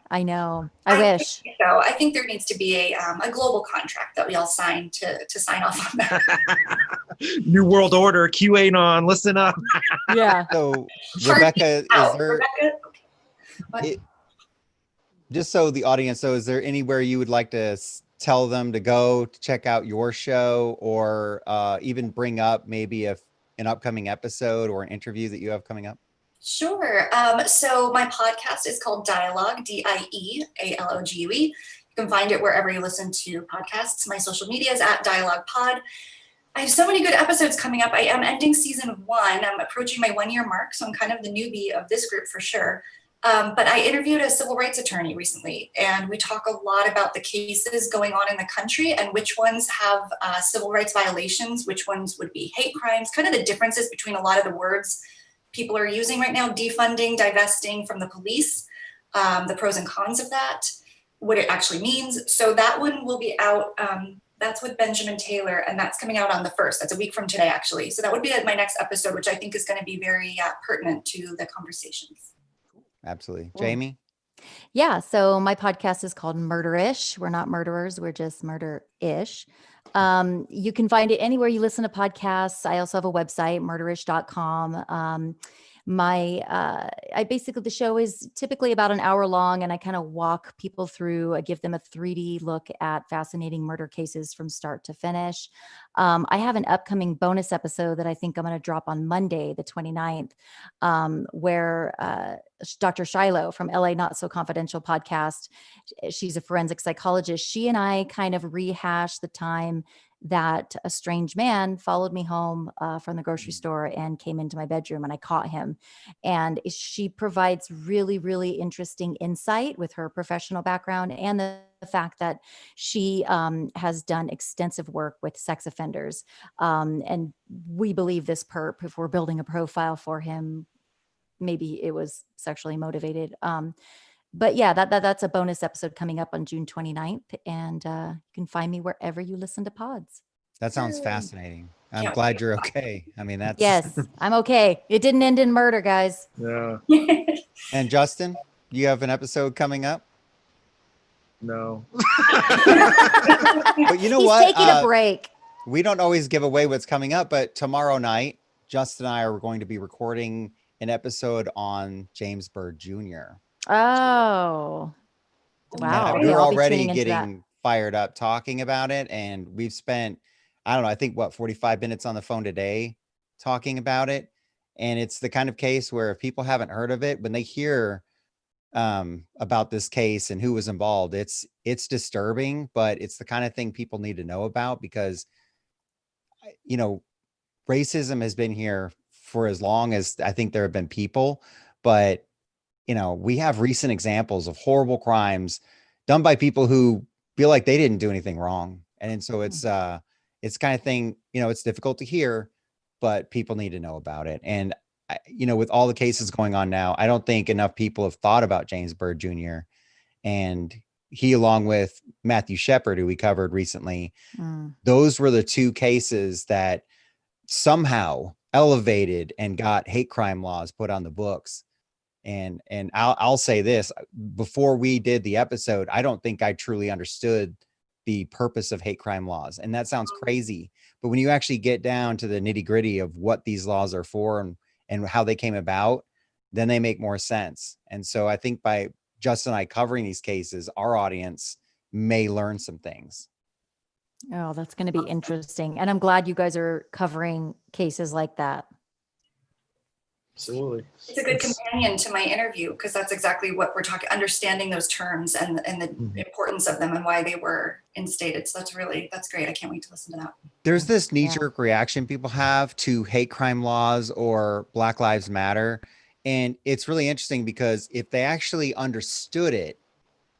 I know. I wish. So I think there needs to be a global contract that we all sign to sign off on that. New World Order, QAnon, listen up. So Rebekah, is there? Just so the audience knows, is there anywhere you would like to tell them to go to check out your show, or even bring up maybe an upcoming episode or an interview that you have coming up? Sure. So my podcast is called Die-Alogue, DIEALOGUE. You can find it wherever you listen to podcasts. My social media is at Die-Alogue Pod. I have so many good episodes coming up. I am ending season 1. I'm approaching my 1-year mark, so I'm kind of the newbie of this group for sure. But I interviewed a civil rights attorney recently, and we talk a lot about the cases going on in the country and which ones have civil rights violations, which ones would be hate crimes, kind of the differences between a lot of the words people are using right now: defunding, divesting from the police, the pros and cons of that, what it actually means. So that one will be out. That's with Benjamin Taylor, and that's coming out on the 1st. That's a week from today, actually. So that would be my next episode, which I think is going to be very pertinent to the conversations. Absolutely. Jami? So my podcast is called Murderish. We're not murderers. We're just murder-ish. You can find it anywhere you listen to podcasts. I also have a website, murderish.com. I basically, the show is typically about an hour long, and I kind of walk people through, I give them a 3D look at fascinating murder cases from start to finish. I have an upcoming bonus episode that I think I'm going to drop on Monday, the 29th, where Dr. Shiloh from LA Not So Confidential podcast, she's a forensic psychologist. She and I kind of rehash the time that a strange man followed me home from the grocery store and came into my bedroom, and I caught him. And she provides really, really interesting insight with her professional background and the fact that she has done extensive work with sex offenders. And we believe this perp, if we're building a profile for him, maybe it was sexually motivated. But that's a bonus episode coming up on June 29th. And you can find me wherever you listen to pods. That sounds fascinating. I'm glad you're okay. I mean, that's... Yes, I'm okay. It didn't end in murder, guys. Yeah. And Justin, you have an episode coming up? No. But you know what? He's taking a break. We don't always give away what's coming up, but tomorrow night, Justin and I are going to be recording an episode on James Byrd Jr. Oh, wow. We're already getting fired up talking about it. And we've spent, I don't know, I think 45 minutes on the phone today talking about it. And it's the kind of case where if people haven't heard of it, when they hear about this case and who was involved, it's disturbing, but it's the kind of thing people need to know about because, you know, racism has been here for as long as I think there have been people, but you know, we have recent examples of horrible crimes done by people who feel like they didn't do anything wrong. And so it's kind of thing, you know, it's difficult to hear, but people need to know about it. And you know, with all the cases going on now, I don't think enough people have thought about James Byrd Jr. And he, along with Matthew Shepard, who we covered recently, those were the two cases that somehow elevated and got hate crime laws put on the books. And I'll say this, before we did the episode, I don't think I truly understood the purpose of hate crime laws. And that sounds crazy, but when you actually get down to the nitty gritty of what these laws are for and how they came about, then they make more sense. And so I think by Justin and I covering these cases, our audience may learn some things. Oh, that's going to be interesting. And I'm glad you guys are covering cases like that. Absolutely. It's a good companion to my interview because that's exactly what we're talking, understanding those terms and the importance of them and why they were instated. So that's great. I can't wait to listen to that. There's this knee-jerk reaction people have to hate crime laws or Black Lives Matter. And it's really interesting because if they actually understood it,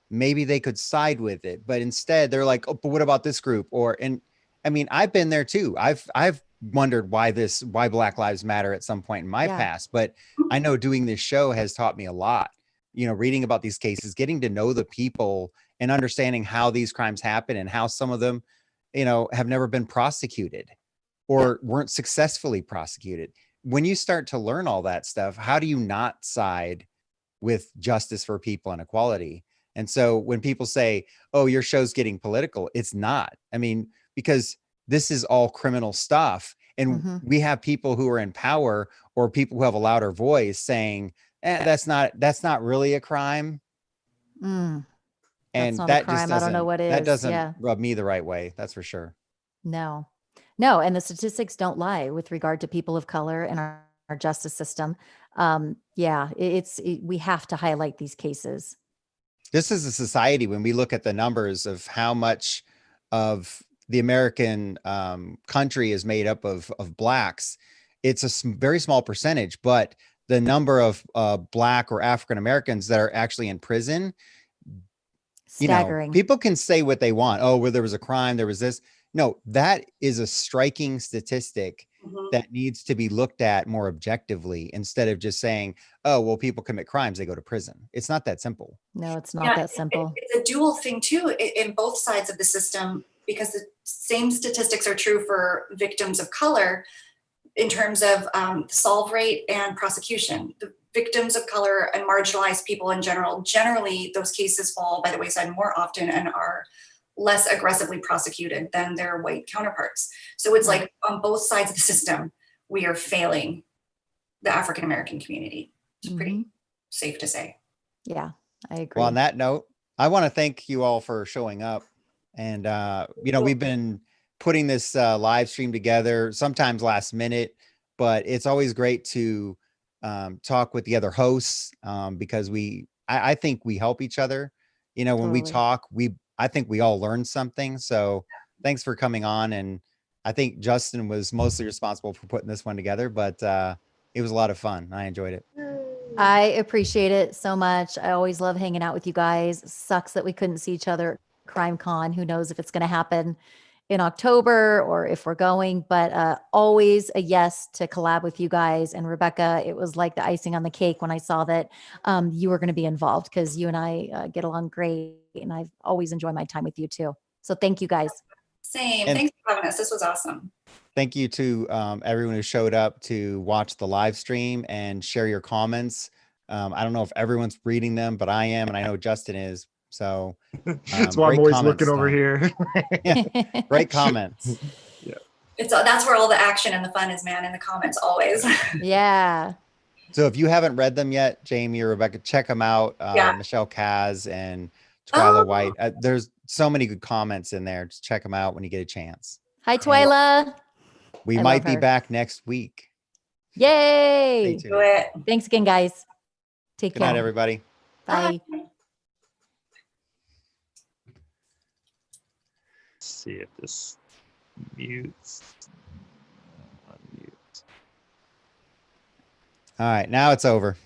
maybe they could side with it. But instead they're like, oh, but what about this group? And I mean, I've been there too. I've wondered why Black Lives Matter at some point in my past, but I know doing this show has taught me a lot, you know, reading about these cases, getting to know the people and understanding how these crimes happen and how some of them, you know, have never been prosecuted or weren't successfully prosecuted. When you start to learn all that stuff, how do you not side with justice for people and equality? And so when people say, oh, your show's getting political, it's not. I mean, because this is all criminal stuff. And we have people who are in power or people who have a louder voice saying, that's not really a crime. And that just doesn't, I don't know what is. That doesn't rub me the right way. That's for sure. No. And the statistics don't lie with regard to people of color in our justice system. We have to highlight these cases. This is a society, when we look at the numbers of how much of the American country is made up of Blacks, it's a very small percentage, but the number of Black or African Americans that are actually in prison, staggering. You know, people can say what they want. Oh, well, there was a crime, there was this. No, that is a striking statistic that needs to be looked at more objectively instead of just saying, oh, well, people commit crimes, they go to prison. It's not that simple. No, it's not that simple. It's a dual thing too in both sides of the system, because the same statistics are true for victims of color in terms of solve rate and prosecution. The victims of color and marginalized people in general, generally those cases fall by the wayside more often and are less aggressively prosecuted than their white counterparts. So it's like on both sides of the system, we are failing the African-American community. It's pretty safe to say. Yeah, I agree. Well, on that note, I want to thank you all for showing up. And, you know, we've been putting this live stream together, sometimes last minute, but it's always great to talk with the other hosts because I think we help each other. You know, when we talk, I think we all learned something. So thanks for coming on. And I think Justin was mostly responsible for putting this one together, but it was a lot of fun. I enjoyed it. I appreciate it so much. I always love hanging out with you guys. Sucks that we couldn't see each other at Crime Con. Who knows if it's going to happen in October or if we're going, but always a yes to collab with you guys. And Rebekah, it was like the icing on the cake when I saw that you were going to be involved, because you and I get along great. And I've always enjoyed my time with you too. So thank you guys. Same. And thanks for having us. This was awesome. Thank you to everyone who showed up to watch the live stream and share your comments. I don't know if everyone's reading them, but I am, and I know Justin is. So that's why I'm always looking over here. Yeah, great comments. Yeah, that's where all the action and the fun is, man. In the comments, always. Yeah. So if you haven't read them yet, Jami or Rebekah, check them out. Michelle Kaz and Twyla White. There's so many good comments in there. Just check them out when you get a chance. Hi, Twyla. We might be back next week. Yay! Stay Do tuned. it. Thanks again, guys. Take Good care. night, everybody. Bye. Bye. Let's see if this mutes. Unmute. All right, now it's over.